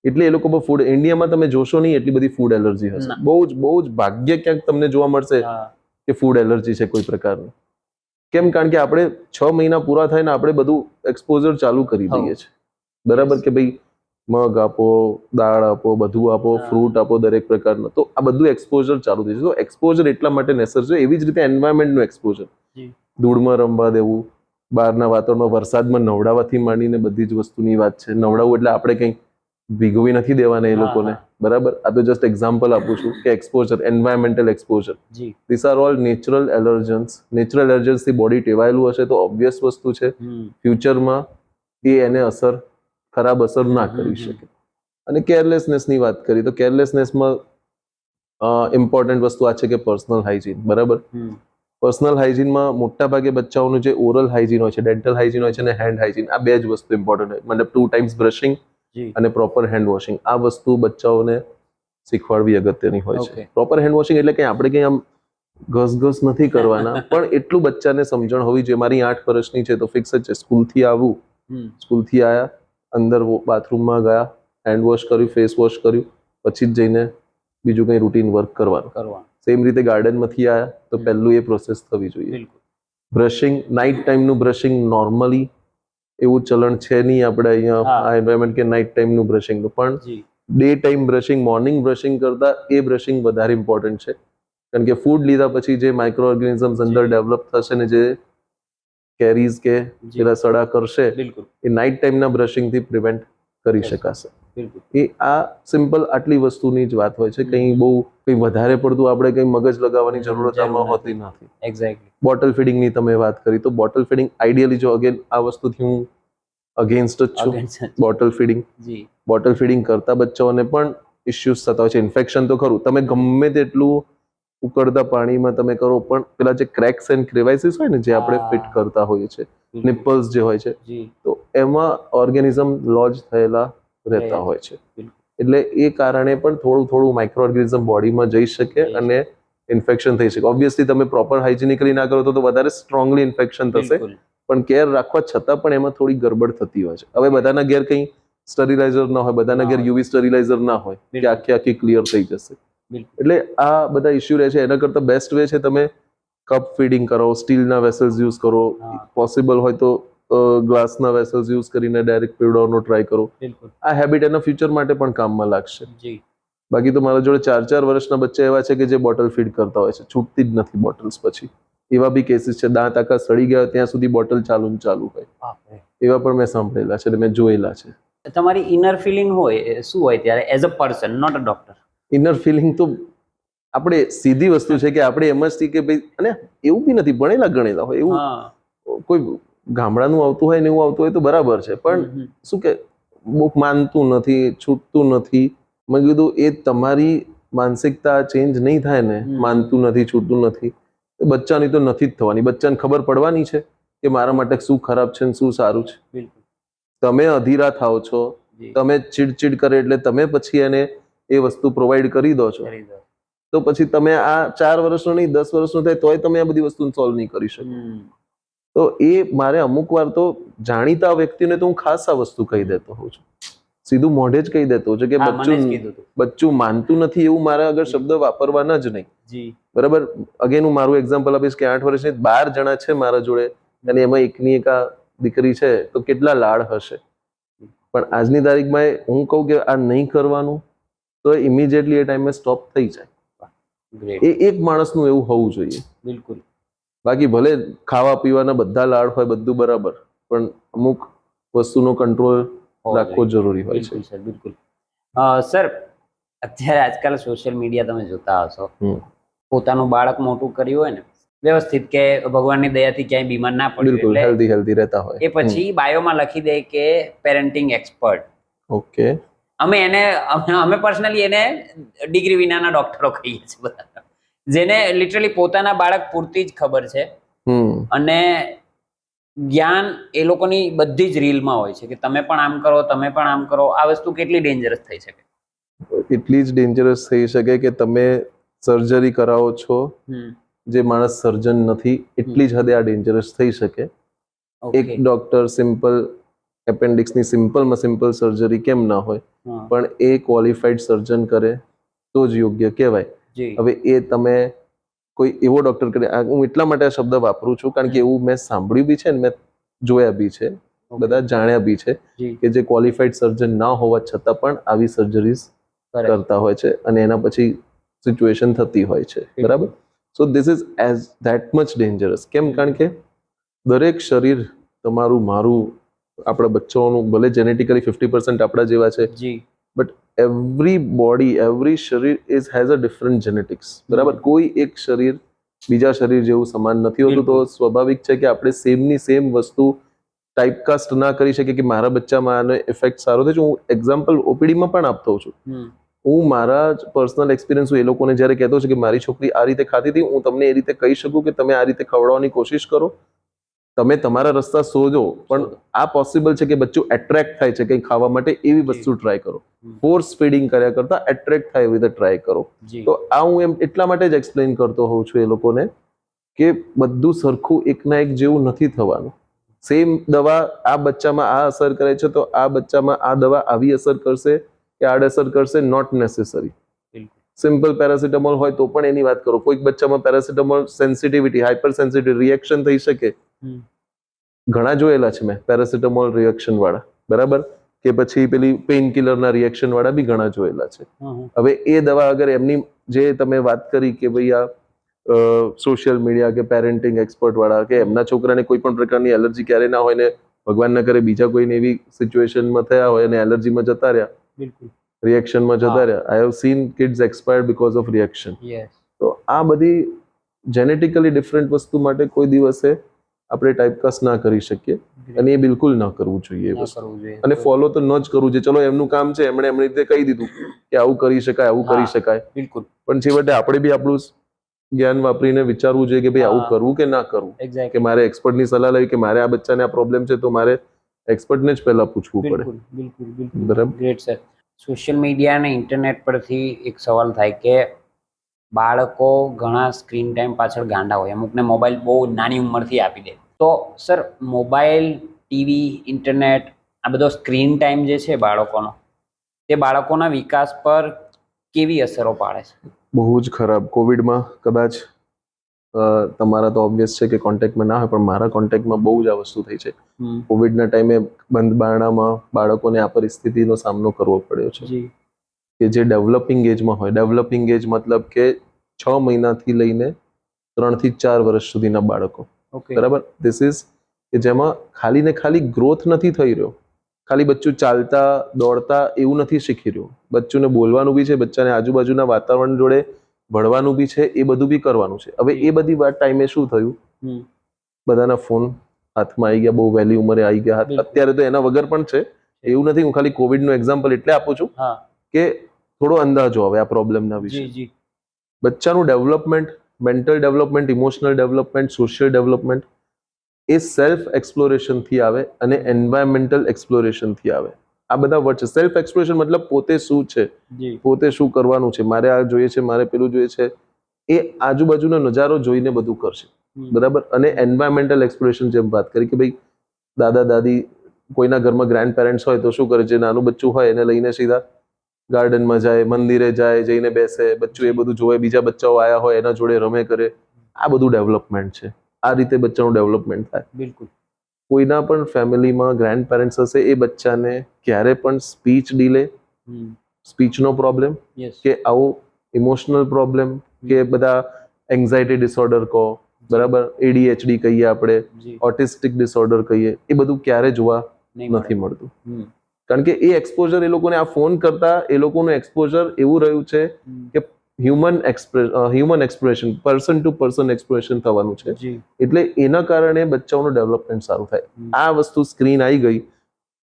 એટલે એ લોકોમાં ફૂડ, ઇન્ડિયામાં તમે જોશો નહીં એટલી બધી ફૂડ એલર્જી હશે. ના. બહુ જ ભાગ્ય ક્યાંક તમને જોવા મળશે કે ફૂડ એલર્જી છે કોઈ પ્રકારની. કેમ? કારણ કે આપણે 6 મહિના પૂરા થાય ને આપણે બધું એક્સપોઝર ચાલુ કરી દઈએ છીએ. બરાબર. કે ભાઈ મગ આપો, દાળ આપો, બધું આપો, ફ્રૂટ આપો, દરેક પ્રકારનું. તો આ બધું એક્સપોઝર ચાલુ થઈ છે. તો એક્સપોઝર એટલા માટે નેસેસરી છે. એવી જ રીતે એન્વાયરમેન્ટનું એક્સપોઝર, ધૂળમાં રમવા દેવું, બહારના વાતાવરણમાં વરસાદમાં નવડાવવાથી માંડીને બધી જ વસ્તુની વાત છે. નવડાવવું એટલે આપણે કંઈ ભીગવી નથી દેવાના એ લોકોને. બરાબર. આ તો જસ્ટ એક્ઝામ્પલ આપું છું કે exposure, environmental exposure, this are all natural allergens. Natural એલર્જન્સથી બોડી ટેવાયેલું હશે તો ઓબ્વિયસ વસ્તુ છે ફ્યુચરમાં એ એને ખરાબ અસર ના કરી શકે. અને કેરલેસનેસની વાત કરી તો કેરલેસનેસમાં ઇમ્પોર્ટન્ટ વસ્તુ આ છે કે પર્સનલ હાઇજીન. બરાબર. પર્સનલ હાઇજીનમાં મોટા ભાગે બચ્ચાઓનું જે ઓરલ હાઇજીન હોય છે, ડેન્ટલ હાઇજીન હોય છે અને હેન્ડ હાઇજીન, આ બે જ વસ્તુ ઇમ્પોર્ટન્ટ હોય. મતલબ 2 times બ્રશિંગ અને પ્રોપર હેન્ડ વોશિંગ, આ વસ્તુ બચ્ચાઓને શીખવાડવી અગત્યની હોય છે. પ્રોપર હેન્ડ વોશિંગ એટલે કે આપણે કંઈ આમ ઘસ નથી કરવાના, પણ એટલું બચ્ચાને સમજણ હોવી જોઈએ. મારી 8 વર્ષની છે તો ફિક્સ જ છે, સ્કૂલથી આવું સ્કૂલથી આવ્યા, અંદર બાથરૂમમાં ગયા, હેન્ડ વોશ કર્યું, ફેસ વોશ કર્યું, પછી જ જઈને બીજું કંઈ રૂટીન વર્ક કરવાનું. સેમ રીતે ગાર્ડનમાંથી આવ્યા તો પહેલું એ પ્રોસેસ થવી જોઈએ. બ્રશિંગ, નાઇટ ટાઈમનું બ્રશિંગ નોર્મલી એવું ચલણ છે નહીં આપણે અહીંયા આ એન્વાયરમેન્ટ કે નાઇટ ટાઈમનું બ્રશિંગનું, પણ day time brushing, morning brushing કરતાં એ બ્રશિંગ વધારે ઇમ્પોર્ટન્ટ છે. કારણ કે ફૂડ લીધા પછી જે માઇક્રો ઓર્ગેનિઝમ્સ અંદર ડેવલપ થશે ને જે કેરીઝ કે પેલા સડા કરશે એ નાઇટ ટાઈમના બ્રશિંગથી પ્રિવેન્ટ કરી શકાશે. એ આ સિમ્પલ આટલી વસ્તુની જ વાત હોય છે. કંઈ બહુ કંઈ વધારે પડતું આપણે કંઈ મગજ લગાવવાની જરૂરત આમાં હોતી નથી. એક્ઝેક્ટલી. બોટલ ફીડિંગની તમે વાત કરી તો બોટલ ફીડિંગ આઈડિયલી જો અગેન આ વસ્તુથી હું અગેન્સ્ટ જ છું. બોટલ ફીડિંગ કરતા બચ્ચાઓને પણ ઇસ્યુઝ થતા હોય છે. ઇન્ફેક્શન તો ખરું, તમે ગમે તેટલું ઉકળતા પાણીમાં તમે કરો પણ પેલા જે ક્રેક્સ એન્ડ ક્રેવાઇસીસ હોય ને જે આપણે ફિટ કરતા હોઈએ છીએ, નિપલ્સ જે હોય છે, તો એમાં ઓર્ગેનિઝમ લોજ થયેલા રહેતા હોય છે. એટલે એ કારણે પણ થોડું માઇક્રો ઓર્ગેનિઝમ બોડીમાં જઈ શકે અને ઇન્ફેક્શન થઈ શકે. ઓબ્વિયસલી તમે પ્રોપર હાઇજીનિકલી ના કરો તો વધારે સ્ટ્રોંગલી ઇન્ફેક્શન થશે, પણ કેર રાખવા છતાં પણ એમાં થોડી ગડબડ થતી હોય છે. હવે બધાના ઘેર કંઈ સ્ટરીલાઇઝર ના હોય, બધાના ઘેર યુવી સ્ટરીલાઇઝર ના હોય કે આખી ક્લિયર થઈ જશે. એટલે આ બધા ઇશ્યુ રહે છે. એના કરતાં બેસ્ટ વે છે તમે કપ ફીડિંગ કરો, સ્ટીલના વેસલ્સ યુઝ કરો, પોસિબલ હોય તો ગ્લાસના વેસલ્સ યુઝ કરીને ડાયરેક્ટ પીવડાવવાનો ટ્રાય કરો. આ હેબિટ એના ફ્યુચર માટે પણ કામમાં લાગશે. બાકી તો મારા જોડે 4-4 વર્ષના બચ્ચા એવા છે કે જે બોટલ ફીડ કરતા હોય છે, છૂટતી જ નથી બોટલ્સ. પછી એવા બી કેસીસ છે, દાંત આખા સડી ગયા ત્યાં સુધી બોટલ ચાલુ હોય. એવા પણ મેં સાંભળેલા છે, મેં જોયેલા છે. તમારી ઇનર ફિલિંગ હોય શું હોય ત્યારે as a person, not a doctor? Inner feeling તો આપણે સીધી વસ્તુ છે કે આપણે એમ જ થી કે ભાઈ, અને એવું બી નથી ભણેલા ગણેલા હોય એવું કોઈ ગામડાનું આવતું હોય ને એવું આવતું હોય તો બરાબર છે, પણ શું કે બુક માનતું નથી, છૂટતું નથી. મેં કીધું એ તમારી માનસિકતા ચેન્જ નહીં થાય ને, માનતું નથી, છૂટતું નથી, તો બચ્ચાની તો નથી જ થવાની. બચ્ચાને ખબર પડવાની છે કે મારા માટે શું ખરાબ છે ને શું સારું છે. તમે અધીરા થાઓ છો, તમે ચીડચીડ કરે એટલે તમે પછી એને એ વસ્તુ પ્રોવાઈડ કરી દો છો, તો પછી તમે આ 4 વર્ષનો નહીં 10 વર્ષનો થાય તોય તમે આ બધી વસ્તુ સોલ્વ નહીં કરી શકો. તો એ મારે અમુક વાર તો જાણીતા વ્યક્તિને તો હું ખાસ આ વસ્તુ કહી દેતો હોઉં છું, સીધું મોઢે જ કહી દેતો છું કે બચ્ચું માનતું નથી એવું મારા આગળ શબ્દ વાપરવાના જ નહીં. બરાબર. અગેન હું મારું એક્ઝામ્પલ આપીશ કે 8 વર્ષની 12 જણા છે મારા જોડે અને એમાં એકની એક આ દીકરી છે, તો કેટલા લાડ હશે. પણ આજની તારીખમાં હું કહું કે આ નહીં કરવાનું તો ઇમિડિયેટલી એ ટાઈમે સ્ટોપ થઈ જાય. એ એક માણસનું એવું હોવું જોઈએ. બિલકુલ. બાકી ભલે ખાવા પીવાના બધા લાડ હોય, બધું બરાબર, પણ અમુક વસ્તુનો કંટ્રોલ રાખવો જરૂરી હોય છે. બિલકુલ. સર, અત્યારે આજકાલ સોશિયલ મીડિયા તમે જોતા હશો, પોતાનું બાળક મોટું કર્યું હોય ને વ્યવસ્થિત કે ભગવાનની દયાથી ક્યાંય બીમાર ના પડે, બિલકુલ હેલ્ધી રહેતા હોય, એ પછી બાયોમાં લખી દે કે પેરેન્ટિંગ એક્સપર્ટ. ઓકે. અમે પર્સનલી એને ડિગ્રી વિનાના ડોક્ટરો કહીએ છીએ બધા, જેને લિટરલી પોતાના બાળક પૂરતી જ ખબર છે અને જ્ઞાન એ લોકોની બધી જ રીલમાં હોય છે કે તમે પણ આમ કરો, તમે પણ આમ કરો. આ વસ્તુ કેટલી ડેન્જરસ થઈ શકે? એટલી જ ડેન્જરસ થઈ શકે કે તમે સર્જરી કરાવો છો, જે માણસ સર્જન નથી, એટલી જ હદે આ ડેન્જરસ થઈ શકે. એક ડોક્ટર સિમ્પલ એપેન્ડિક્સની સિમ્પલમાં સિમ્પલ સર્જરી કેમ ના હોય, પણ એ ક્વોલિફાઈડ સર્જન કરે તો જ યોગ્ય કહેવાય. હવે એ તમે કોઈ એવો ડોક્ટર કરે, હું એટલા માટે આ શબ્દ વાપરું છું કારણ કે એવું મેં સાંભળ્યું બી છે ને મેં જોયા બી છે, બધા જાણ્યા બી છે કે જે ક્વોલિફાઈડ સર્જન ના હોવા છતાં પણ આવી સર્જરીઝ કરતા હોય છે અને એના પછી સિચ્યુએશન થતી હોય છે. બરાબર. So this is as that much dangerous. કેમ? કારણ કે દરેક શરીર તમારું, મારું, આપણા બચ્ચાઓનું, ભલે જેનેટિકલી 50% આપણા જેવા છે, બટ એવરી બોડી, એવરી શરીર હેઝ અ ડિફરન્ટ જેનેટિક્સ. બરાબર. કોઈ એક શરીર બીજા શરીર જેવું સમાન નથી હોતું. તો સ્વાભાવિક છે કે આપણે સેમની સેમ વસ્તુ ટાઈપકાસ્ટ ના કરી શકીએ કે મારા બચ્ચામાં આનો ઇફેક્ટ સારો થયો છે. હું એક્ઝામ્પલ ઓપીડીમાં પણ આપતો છું. હું મારા પર્સનલ એક્સપિરિયન્સ એ લોકોને જ્યારે કહેતો છું કે મારી છોકરી આ રીતે ખાતી હતી, હું તમને એ રીતે કહી શકું કે તમે આ રીતે ખવડાવવાની કોશિશ કરો, તમે તમારા રસ્તા શોધો, પણ આ પોસિબલ છે કે બચ્ચું એટ્રેક્ટ થાય છે કંઈ ખાવા માટે, એવી વસ્તુ ટ્રાય કરો. ફોર્સ ફીડિંગ કર્યા કરતા એટ્રેક્ટ થાય એવી રીતે ટ્રાય કરો. તો આ હું એમ એટલા માટે જ એક્સપ્લેન કરતો હોઉં છું એ લોકોને કે બધું સરખું એકના એક જેવું નથી થવાનું. સેમ દવા આ બચ્ચામાં આ અસર કરે છે તો આ બચ્ચામાં આ દવા આવી અસર કરશે કે આડઅસર કરશે, નોટ નેસેસરી. સિમ્પલ પેરાસિટામોલ હોય તો પણ એની વાત કરો. કોઈક બચ્ચામાં paracetamol sensitivity, hyper sensitive reaction થઈ શકે. ઘણા જોયેલા છે મેં પેરાસિટામોલ રિએક્શન વાળા, બરાબર, કે પછી પેલી પેઇન કિલરના રિએક્શન વાળા બી ઘણા જોયેલા છે. હવે એ દવા અગર એમની જે તમે વાત કરી કે ભાઈ આ સોશિયલ મીડિયા કે પેરેન્ટિંગ એક્સપર્ટ વાળા કે એમના છોકરાને કોઈ પણ પ્રકારની એલર્જી ક્યારે ના હોય ને ભગવાન ના કરે બીજા કોઈને એવી સિચ્યુએશનમાં થયા હોય અને એલર્જીમાં જતા રહ્યા, બિલકુલ. રિએક્શનમાં જતા રહ્યા. I have seen kids expired because of reaction. તો આ બધી જેનેટિકલી ડિફરન્ટ વસ્તુ માટે કોઈ દિવસે આપણે ટાઈપકાસ્ટ ના કરી શકીએ અને એ બિલકુલ ન કરવું જોઈએ એ વસ્તુ. અને ફોલો તો ન જ કરવું જોઈએ. ચલો એમનું કામ છે, એમણે એમની રીતે કહી દીધું કે આવું કરી શકાય, આવું કરી શકાય, બિલકુલ. પણ છેવટે આપણે બી આપણું જ્ઞાન વાપરીને વિચારવું જોઈએ કે ભાઈ આવું કરવું કે ના કરવું, કે મારે એક્સપર્ટની સલાહ લેવી કે મારે આ બચ્ચાને આ પ્રોબ્લેમ છે તો મારે એક્સપર્ટને જ પહેલા પૂછવું પડે. બિલકુલ. બરાબર. Great sir. સોશિયલ મીડિયા અને ઇન્ટરનેટ પરથી એક સવાલ થાય કે બાળકો ઘણા સ્ક્રીન ટાઈમ પાછળ ગાંડા હોય, અમુકને મોબાઈલ બહુ નાની ઉંમરથી આપી દે. તો સર મોબાઈલ, ટીવી, ઇન્ટરનેટ આ બધો સ્ક્રીન ટાઈમ જે છે બાળકોનો, તે બાળકોના વિકાસ પર કેવી અસરો પાડે છે? બહુ જ ખરાબ. કોવિડમાં કદાચ તમારા તો ઓબ્વિયસ છે કે કોન્ટેક્ટમાં ના હોય, પણ મારા કોન્ટેક્ટમાં બહુ જ આ વસ્તુ થઈ છે. કોવિડના ટાઈમે બંધ બારણામાં બાળકોને આ પરિસ્થિતિનો સામનો કરવો પડ્યો છે કે જે ડેવલપિંગ એજમાં હોય. ડેવલપિંગ એજ મતલબ કે 6 મહિનાથી લઈને 3 થી 4 વર્ષ સુધીના બાળકો, બરાબર. ધીસ ઇઝ કે જેમાં ખાલી ને ખાલી ગ્રોથ નથી થઈ રહ્યો, ખાલી બચ્ચું ચાલતા દોડતા એવું નથી શીખી રહ્યું, બચ્ચુને બોલવાનું બી છે, બચ્ચાને આજુબાજુના વાતાવરણ જોડે ભળવાનું બી છે, એ બધું બી કરવાનું છે. હવે એ બધી વાત ટાઈમે શું થયું, બધાના ફોન હાથમાં આવી ગયા, બહુ વહેલી ઉંમરે આવી ગયા. અત્યારે તો એના વગર પણ છે, એવું નથી. હું ખાલી કોવિડનું એક્ઝામ્પલ એટલે આપું છું કે થોડો અંદાજો આવે આ પ્રોબ્લેમના વિશે. બચ્ચાનું development, mental development, emotional development, social development એ સેલ્ફ એક્સપ્લોરેશનથી આવે અને એન્વાયરમેન્ટલ એક્સપ્લોરેશનથી આવે. આ બધા વર્ડ છે. સેલ્ફ એક્સપ્લોરેશન મતલબ પોતે શું છે, પોતે શું કરવાનું છે, મારે આ જોઈએ છે, મારે પેલું જોઈએ છે, એ આજુબાજુનો નજારો જોઈને બધું કરશે, બરાબર. અને એન્વાયરમેન્ટલ એક્સપ્લોરેશન જેમ વાત કરી કે ભાઈ દાદા દાદી કોઈના ઘરમાં ગ્રેન્ડ પેરેન્ટ્સ હોય તો શું કરે છે, નાનું બચ્ચું હોય એને લઈને સીધા ગાર્ડનમાં જાય, મંદિરે જાય, જઈને બેસે, બચ્ચું એ બધું જોવે, બીજા બચ્ચાઓ આયા હોય એના જોડે રમે કરે. આ બધું ડેવલપમેન્ટ છે. આ રીતે બચ્ચાનું ડેવલપમેન્ટ થાય. બિલકુલ. કોઈના પણ ફેમિલીમાં ગ્રેન્ડ પેરેન્ટ્સ હશે, એ બચ્ચાને ક્યારે પણ સ્પીચ ડીલે, સ્પીચનો પ્રોબ્લેમ કે આવો ઇમોશનલ પ્રોબ્લેમ કે બધા એન્ઝાયટી ડિસઓર્ડર કહો, બરાબર, ADHD કહીએ આપણે, ઓટિસ્ટિક ડિસઓર્ડર કહીએ, એ બધું ક્યારે જોવા નથી મળતું. કારણ કે એ એક્સપોઝર એ લોકોને આ ફોન કરતા એ લોકોનું એક્સપોઝર એવું રહ્યું છે કે human expression, person to person expression થવાનું છે. એટલે એના કારણે બચ્ચાઓનું ડેવલપમેન્ટ સારું થાય. આ વસ્તુ સ્ક્રીન આવી ગઈ,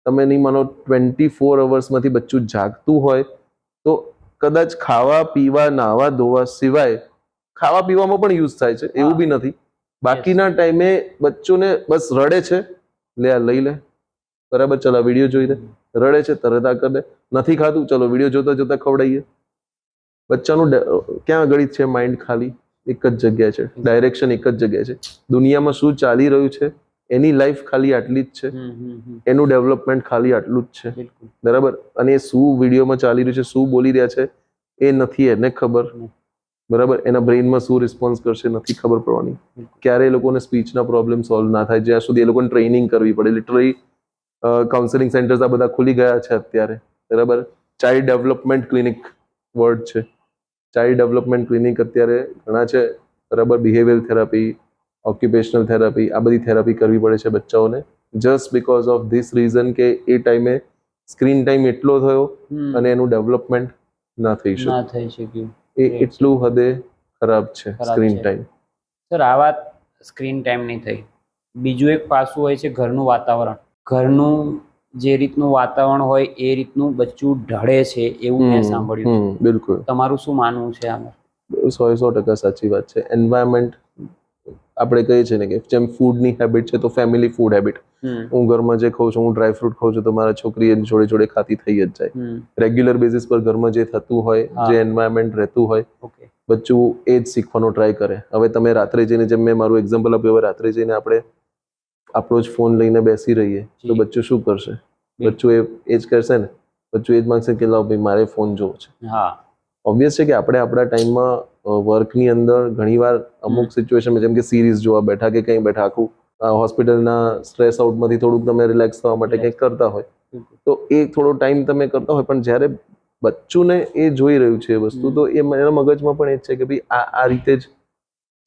તમે નહીં માનો 24 અવર્સમાંથી બચ્ચું જાગતું હોય તો કદાચ ખાવા પીવા નાવા ધોવા સિવાય, ખાવા પીવામાં પણ યુઝ થાય છે એવું બી નથી, બાકીના ટાઈમે બચ્ચોને બસ રડે છે, લે આ લઈ લે, બરાબર, ચલો વિડીયો જોઈ લે, રડે છે તરત આ કરી દે, નથી ખાતું, ચલો વિડીયો જોતા જોતા ખવડાવીએ. બચ્ચાનું ક્યાં આગળ છે માઇન્ડ? ખાલી એક જ જગ્યાએ છે, ડાયરેક્શન એક જ જગ્યાએ છે. દુનિયામાં શું ચાલી રહ્યું છે એની લાઈફ ખાલી આટલી જ છે, એનું ડેવલપમેન્ટ ખાલી આટલું જ છે, બરાબર. અને એ શું વિડીયોમાં ચાલી રહ્યું છે, શું બોલી રહ્યા છે એ નથી એને ખબર, બરાબર. એના બ્રેઇનમાં શું રિસ્પોન્સ કરશે નથી ખબર પડવાની. ક્યારે એ લોકોને સ્પીચના પ્રોબ્લેમ સોલ્વ ના થાય જ્યાં સુધી એ લોકોને ટ્રેનિંગ કરવી પડે. લિટરલી કાઉન્સેલિંગ સેન્ટર્સ આ બધા ખુલી ગયા છે અત્યારે, બરાબર. ચાઇલ્ડ ડેવલપમેન્ટ ક્લિનિક વર્ડ છે, ચાઇલ્ડ ડેવલપમેન્ટ ક્લિનિક અત્યારે ઘણા છે, બરાબર. બિહેવિયર થેરાપી, ઓક્યુપેશનલ થેરાપી, આ બધી થેરાપી કરવી પડે છે બચ્ચાઓને, just because of this reason કે એ ટાઈમે સ્ક્રીન ટાઈમ એટલો થયો અને એનું ડેવલપમેન્ટ ના થઈ શક્યું. એ એટલું હદે ખરાબ છે સ્ક્રીન ટાઈમ. સર આ વાત સ્ક્રીન ટાઈમની થઈ. બીજું એક પાસું હોય છે ઘરનું વાતાવરણ. ઘરનું જે રીતનું વાતાવરણ હોય એ રીતનું બચ્ચું ઢળે છે એવું મેં સાંભળ્યું છે. બિલકુલ. તમારું શું માનવું છે આમાં? 100% સાચી વાત છે. એન્વાયરમેન્ટ આપણે કહીએ છીએ ને કે જેમ ફૂડની હેબિટ છે તો ફેમિલી ફૂડ હેબિટ. હું ઘરમાં જે ખાઉં છું, હું ડ્રાય ફ્રૂટ ખાઉં છું તો મારા છોકરી એની જોડે જોડે ખાતી થઈ જ જાય. રેગ્યુલર બેઝિસ પર ઘરમાં જે થતું હોય, જે એન્વાયરમેન્ટ રહેતું હોય, બચ્ચું એ જ શીખવાનો ટ્રાય કરે. હવે તમે રાત્રે જઈને, જેમ મેં મારું એક્ઝામ્પલ આપ્યું, હવે રાત્રે જઈને આપણે આપણો જ ફોન લઈને બેસી રહીએ તો જી. બચ્ચું શું કરશે? બચ્ચું એ જ કરશે ને. બચ્ચું એ જ માંગશે કે લાવ ભાઈ મારે ફોન જોવો છે. હા ઓબ્વિયસ છે કે આપણે આપણા ટાઈમમાં વર્કની અંદર ઘણીવાર અમુક સિચ્યુએશનમાં જેમ કે સિરીઝ જોવા બેઠા કે કંઈ બેઠા આખું હોસ્પિટલના સ્ટ્રેસ આઉટમાંથી થોડુંક તમે રિલેક્સ થવા માટે કંઈક કરતા હોય તો એ થોડો ટાઈમ તમે કરતા હોય, પણ જ્યારે બચ્ચુને એ જોઈ રહ્યું છે એ વસ્તુ તો એ એના મગજમાં પણ એ જ છે કે ભાઈ આ રીતે જ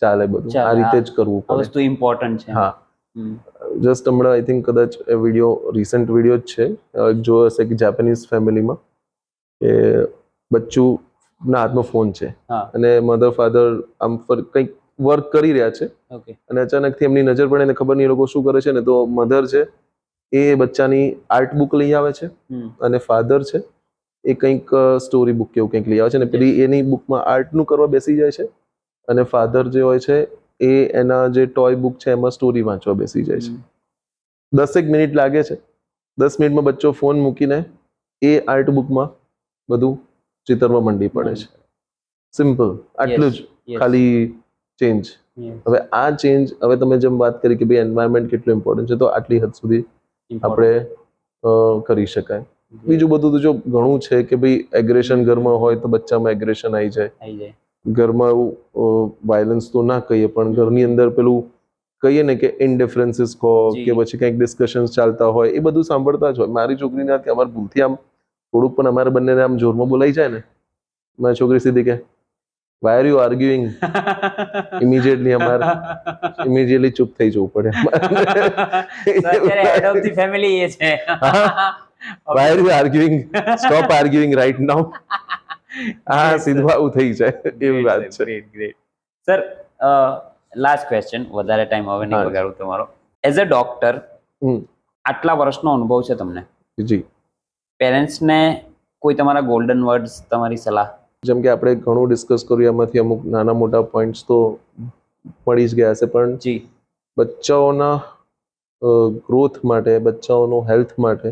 ચાલે બધું, આ રીતે જ કરવું આ પડે. વસ્તુ ઇમ્પોર્ટન્ટ છે. હા, હમ. જસ્ટ હમણાં આઈ થિંક કદાચ રિસન્ટ વિડીયો જ છે, જોયો હશે કે જાપાનીઝ ફેમિલીમાં કે બચ્ચુના હાથમાં ફોન છે હા અને મધર ફાધર આમ કંઈક વર્ક કરી રહ્યા છે ઓકે અને અચાનકથી એમની નજર પડે ને ખબર નહીં એ લોકો શું કરે છે ને, તો મધર છે એ બચ્ચાની આર્ટ બુક લઈ આવે છે અને ફાધર છે એ કંઈક સ્ટોરી બુક કેવું કંઈક લઈ આવે છે ને પેલી એની બુકમાં આર્ટનું કરવા બેસી જાય છે અને ફાધર જે હોય છે એ એના જે ટોય બુક છે એમાં સ્ટોરી વાંચવા બેસી જાય છે. 10 મિનિટ લાગે છે, 10 મિનિટમાં બચ્ચો ફોન મૂકીને એ આર્ટ બુકમાં બધું ચિત્રમાં મંડી પડે છે. સિમ્પલ, આટલું જ ખાલી ચેન્જ. હવે આ ચેન્જ, હવે તમે જેમ વાત કરી કે ભાઈ એન્વાયરમેન્ટ કેટલું ઇમ્પોર્ટન્ટ છે, તો આટલી હદ સુધી આપણે કરી શકાય. બીજું બધું તો જો ઘણું છે કે ભાઈ એગ્રેશન ઘરમાં હોય તો બચ્ચામાં એગ્રેશન આવી જાય. ઘરમાં એવું વાયલન્સ તો ના કહીએ પણ ઘરની અંદર પેલું કહીએ ને કે ઇનડિફરન્સીસ કહો કે પછી કંઈક ડિસ્કશન્સ ચાલતા હોય એ બધું સાંભળતા જ હોય. મારી છોકરીને અમારે ભૂલથી આમ થોડુંક પણ અમારે બંનેને આમ જોરમાં બોલાઈ જાય ને, મારી છોકરી સીધી કે why are you arguing, immediately ચૂપ થઈ જવું પડે. અત્યારે હેડ ઓફ ધી ફેમિલી એ છે. Why are you arguing, stop arguing right now. હા, સીધું આવું થઈ જાય એવી વાત છે. ગ્રેટ. સર, લાસ્ટ ક્વેશ્ચન, વધારે ટાઈમ હવે નહીં બગાડું તમારો. એઝ અ ડોક્ટર, આટલા વર્ષનો અનુભવ છે તમને, જી, પેરેન્ટ્સને કોઈ તમારા ગોલ્ડન વર્ડ્સ, તમારી સલાહ? જેમ કે આપણે ઘણું ડિસ્કસ કર્યું એમાંથી અમુક નાના મોટા પોઈન્ટ્સ તો મળી જ ગયા છે, પણ જી, બચ્ચાઓના ગ્રોથ માટે, બચ્ચાઓનો હેલ્થ માટે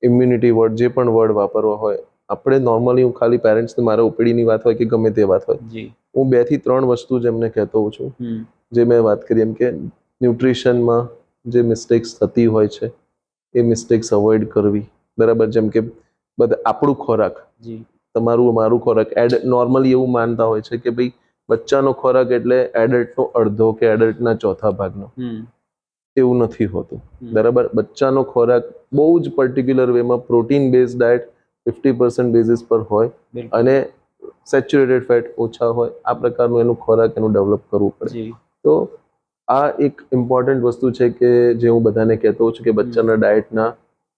ઇમ્યુનિટી વર્ડ, જે પણ વર્ડ વાપરવા હોય, આપણે નોર્મલી હું ખાલી પેરેન્ટ્સને મારા ઓપીડીની વાત હોય કે ગમે તે વાત હોય, જી, હું 2 થી 3 વસ્તુ જ એમને કહેતો હોઉં છું. જે મેં વાત કરી એમ કે ન્યુટ્રિશનમાં જે મિસ્ટેક્સ થતી હોય છે એ મિસ્ટેક્સ અવોઇડ કરવી, બરાબર. જેમ કે આપણું ખોરાક, જી, તમારું મારું ખોરાક, નોર્મલી એવું માનતા હોય છે કે ભાઈ બચ્ચાનો ખોરાક એટલે એડલ્ટનો અડધો કે એડલ્ટના ચોથા ભાગનો. એવું નથી હોતું, બરાબર. બચ્ચાનો ખોરાક બહુ જ પર્ટિક્યુલર વેમાં પ્રોટીન બેઝ ડાયટ 50% બેઝિસ પર હોય અને સેચ્યુરેટેડ ફેટ ઓછા હોય, આ પ્રકારનું એનું ખોરાક એનું ડેવલપ કરવું પડે. તો આ એક ઇમ્પોર્ટન્ટ વસ્તુ છે કે જે હું બધાને કહેતો હોઉં છું કે બચ્ચાના ડાયટના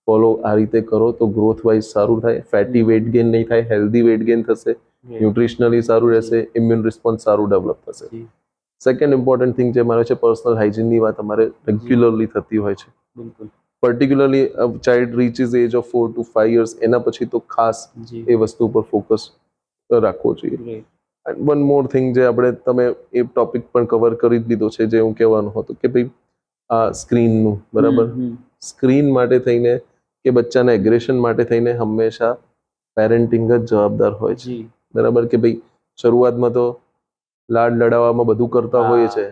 ફોલો આ રીતે કરો તો ગ્રોથ વાઇઝ સારું થાય, ફેટી વેટ ગેઇન નહીં થાય, હેલ્ધી વેટ ગેઇન થશે, ન્યુટ્રિશનલી સારું રહેશે, ઇમ્યુન રિસ્પોન્સ સારું ડેવલપ થશે. સેકન્ડ ઇમ્પોર્ટન્ટ થિંગ જે મારે છે, પર્સનલ હાઇજીનની વાત અમારે રેગ્યુલરલી થતી હોય છે. Particularly child reaches age of 4 to 5 years, એના પછી તો ખાસ એ વસ્તુ પર ફોકસ રાખવો જોઈએ. વન મોર થિંગ જે તમે એ ટોપિક પણ કવર કરી જ લીધો છે, જે હું કહેવાનું હતું કે ભાઈ આ સ્ક્રીનનું, બરાબર, સ્ક્રીન માટે થઈને કે બચ્ચાના એગ્રેશન માટે થઈને હંમેશા પેરેન્ટિંગ જ જવાબદાર હોય છે, બરાબર. કે ભાઈ શરૂઆતમાં તો લાડ લડાવવામાં બધું કરતા હોય છે,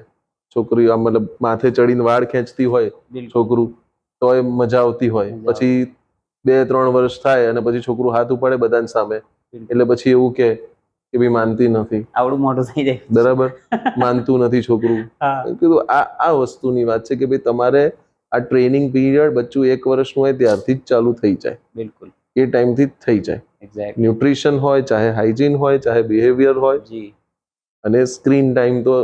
છોકરી આમ મતલબ માથે ચડીને વાળ ખેંચતી હોય છોકરું તો એ મજા આવતી હોય, પછી 2-3 વર્ષ થાય અને પછી છોકરું હાથ ઉપાડે બધાની સામે એટલે પછી એવું કે ભાઈ માનતી નથી, આવડું મોટું થઈ જાય, બરાબર, માનતું નથી છોકરું. કીધું આ વસ્તુની વાત છે કે ભાઈ તમારે આ ટ્રેનિંગ પીરિયડ બચ્ચું 1 વર્ષનું હોય ત્યારથી જ ચાલુ થઈ જાય. બિલકુલ, એ ટાઈમથી જ થઈ જાય. એક્ઝેક્ટલી. ન્યુટ્રિશન હોય, ચાહે હાઇજીન હોય, ચાહે બિહેવિયર હોય, અને સ્ક્રીન ટાઈમ તો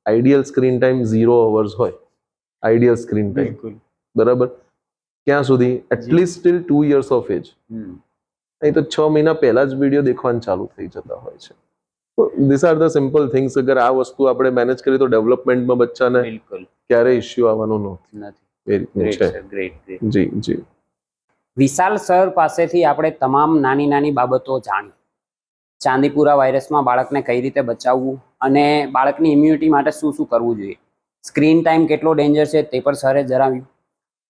આઈડિયલ સ્ક્રીન ટાઈમ 0 hours હોય, આઈડિયલ સ્ક્રીન ટાઈમ, બરાબર. ક્યાં સુધી? At least till 2 years of age. નહીં તો 6 મહિના પહેલા જ વિડીયો દેખવાનું ચાલુ થઈ જતા હોય છે. This are the simple things. અગર આ વસ્તુ આપણે મેનેજ કરીએ તો ડેવલપમેન્ટમાં બચ્ચાને ક્યારેય ઇશ્યુ આવવાનો નથી. એ રીતનું છે. જી, જી. વિશાલ સર પાસેથી આપણે તમામ નાની નાની બાબતો જાણી. ચાંદીપુરા વાયરસમાં બાળકને કઈ રીતે બચાવવું અને બાળકની ઇમ્યુનિટી માટે શું શું કરવું જોઈએ, સ્ક્રીન ટાઈમ કેટલો ડેન્જર છે તે પર સરે જણાવ્યું,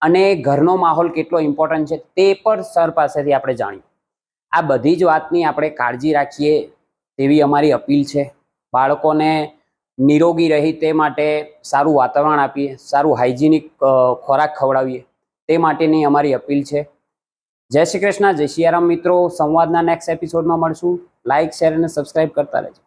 અને ઘરનો માહોલ કેટલો ઇમ્પોર્ટન્ટ છે તે પર સર પાસેથી આપણે જાણ્યું. આ બધી જ વાતની આપણે કાળજી રાખીએ તેવી અમારી અપીલ છે. બાળકોને નિરોગી રહે તે માટે સારું વાતાવરણ આપીએ, સારું હાઇજેનિક ખોરાક ખવડાવીએ, તે માટેની અમારી અપીલ છે. જય શ્રી કૃષ્ણ, જય સિયારામ મિત્રો. સંવાદના નેક્સ્ટ એપિસોડમાં મળશું. લાઇક, શેર અને સબસ્ક્રાઇબ કરતા રહેજો.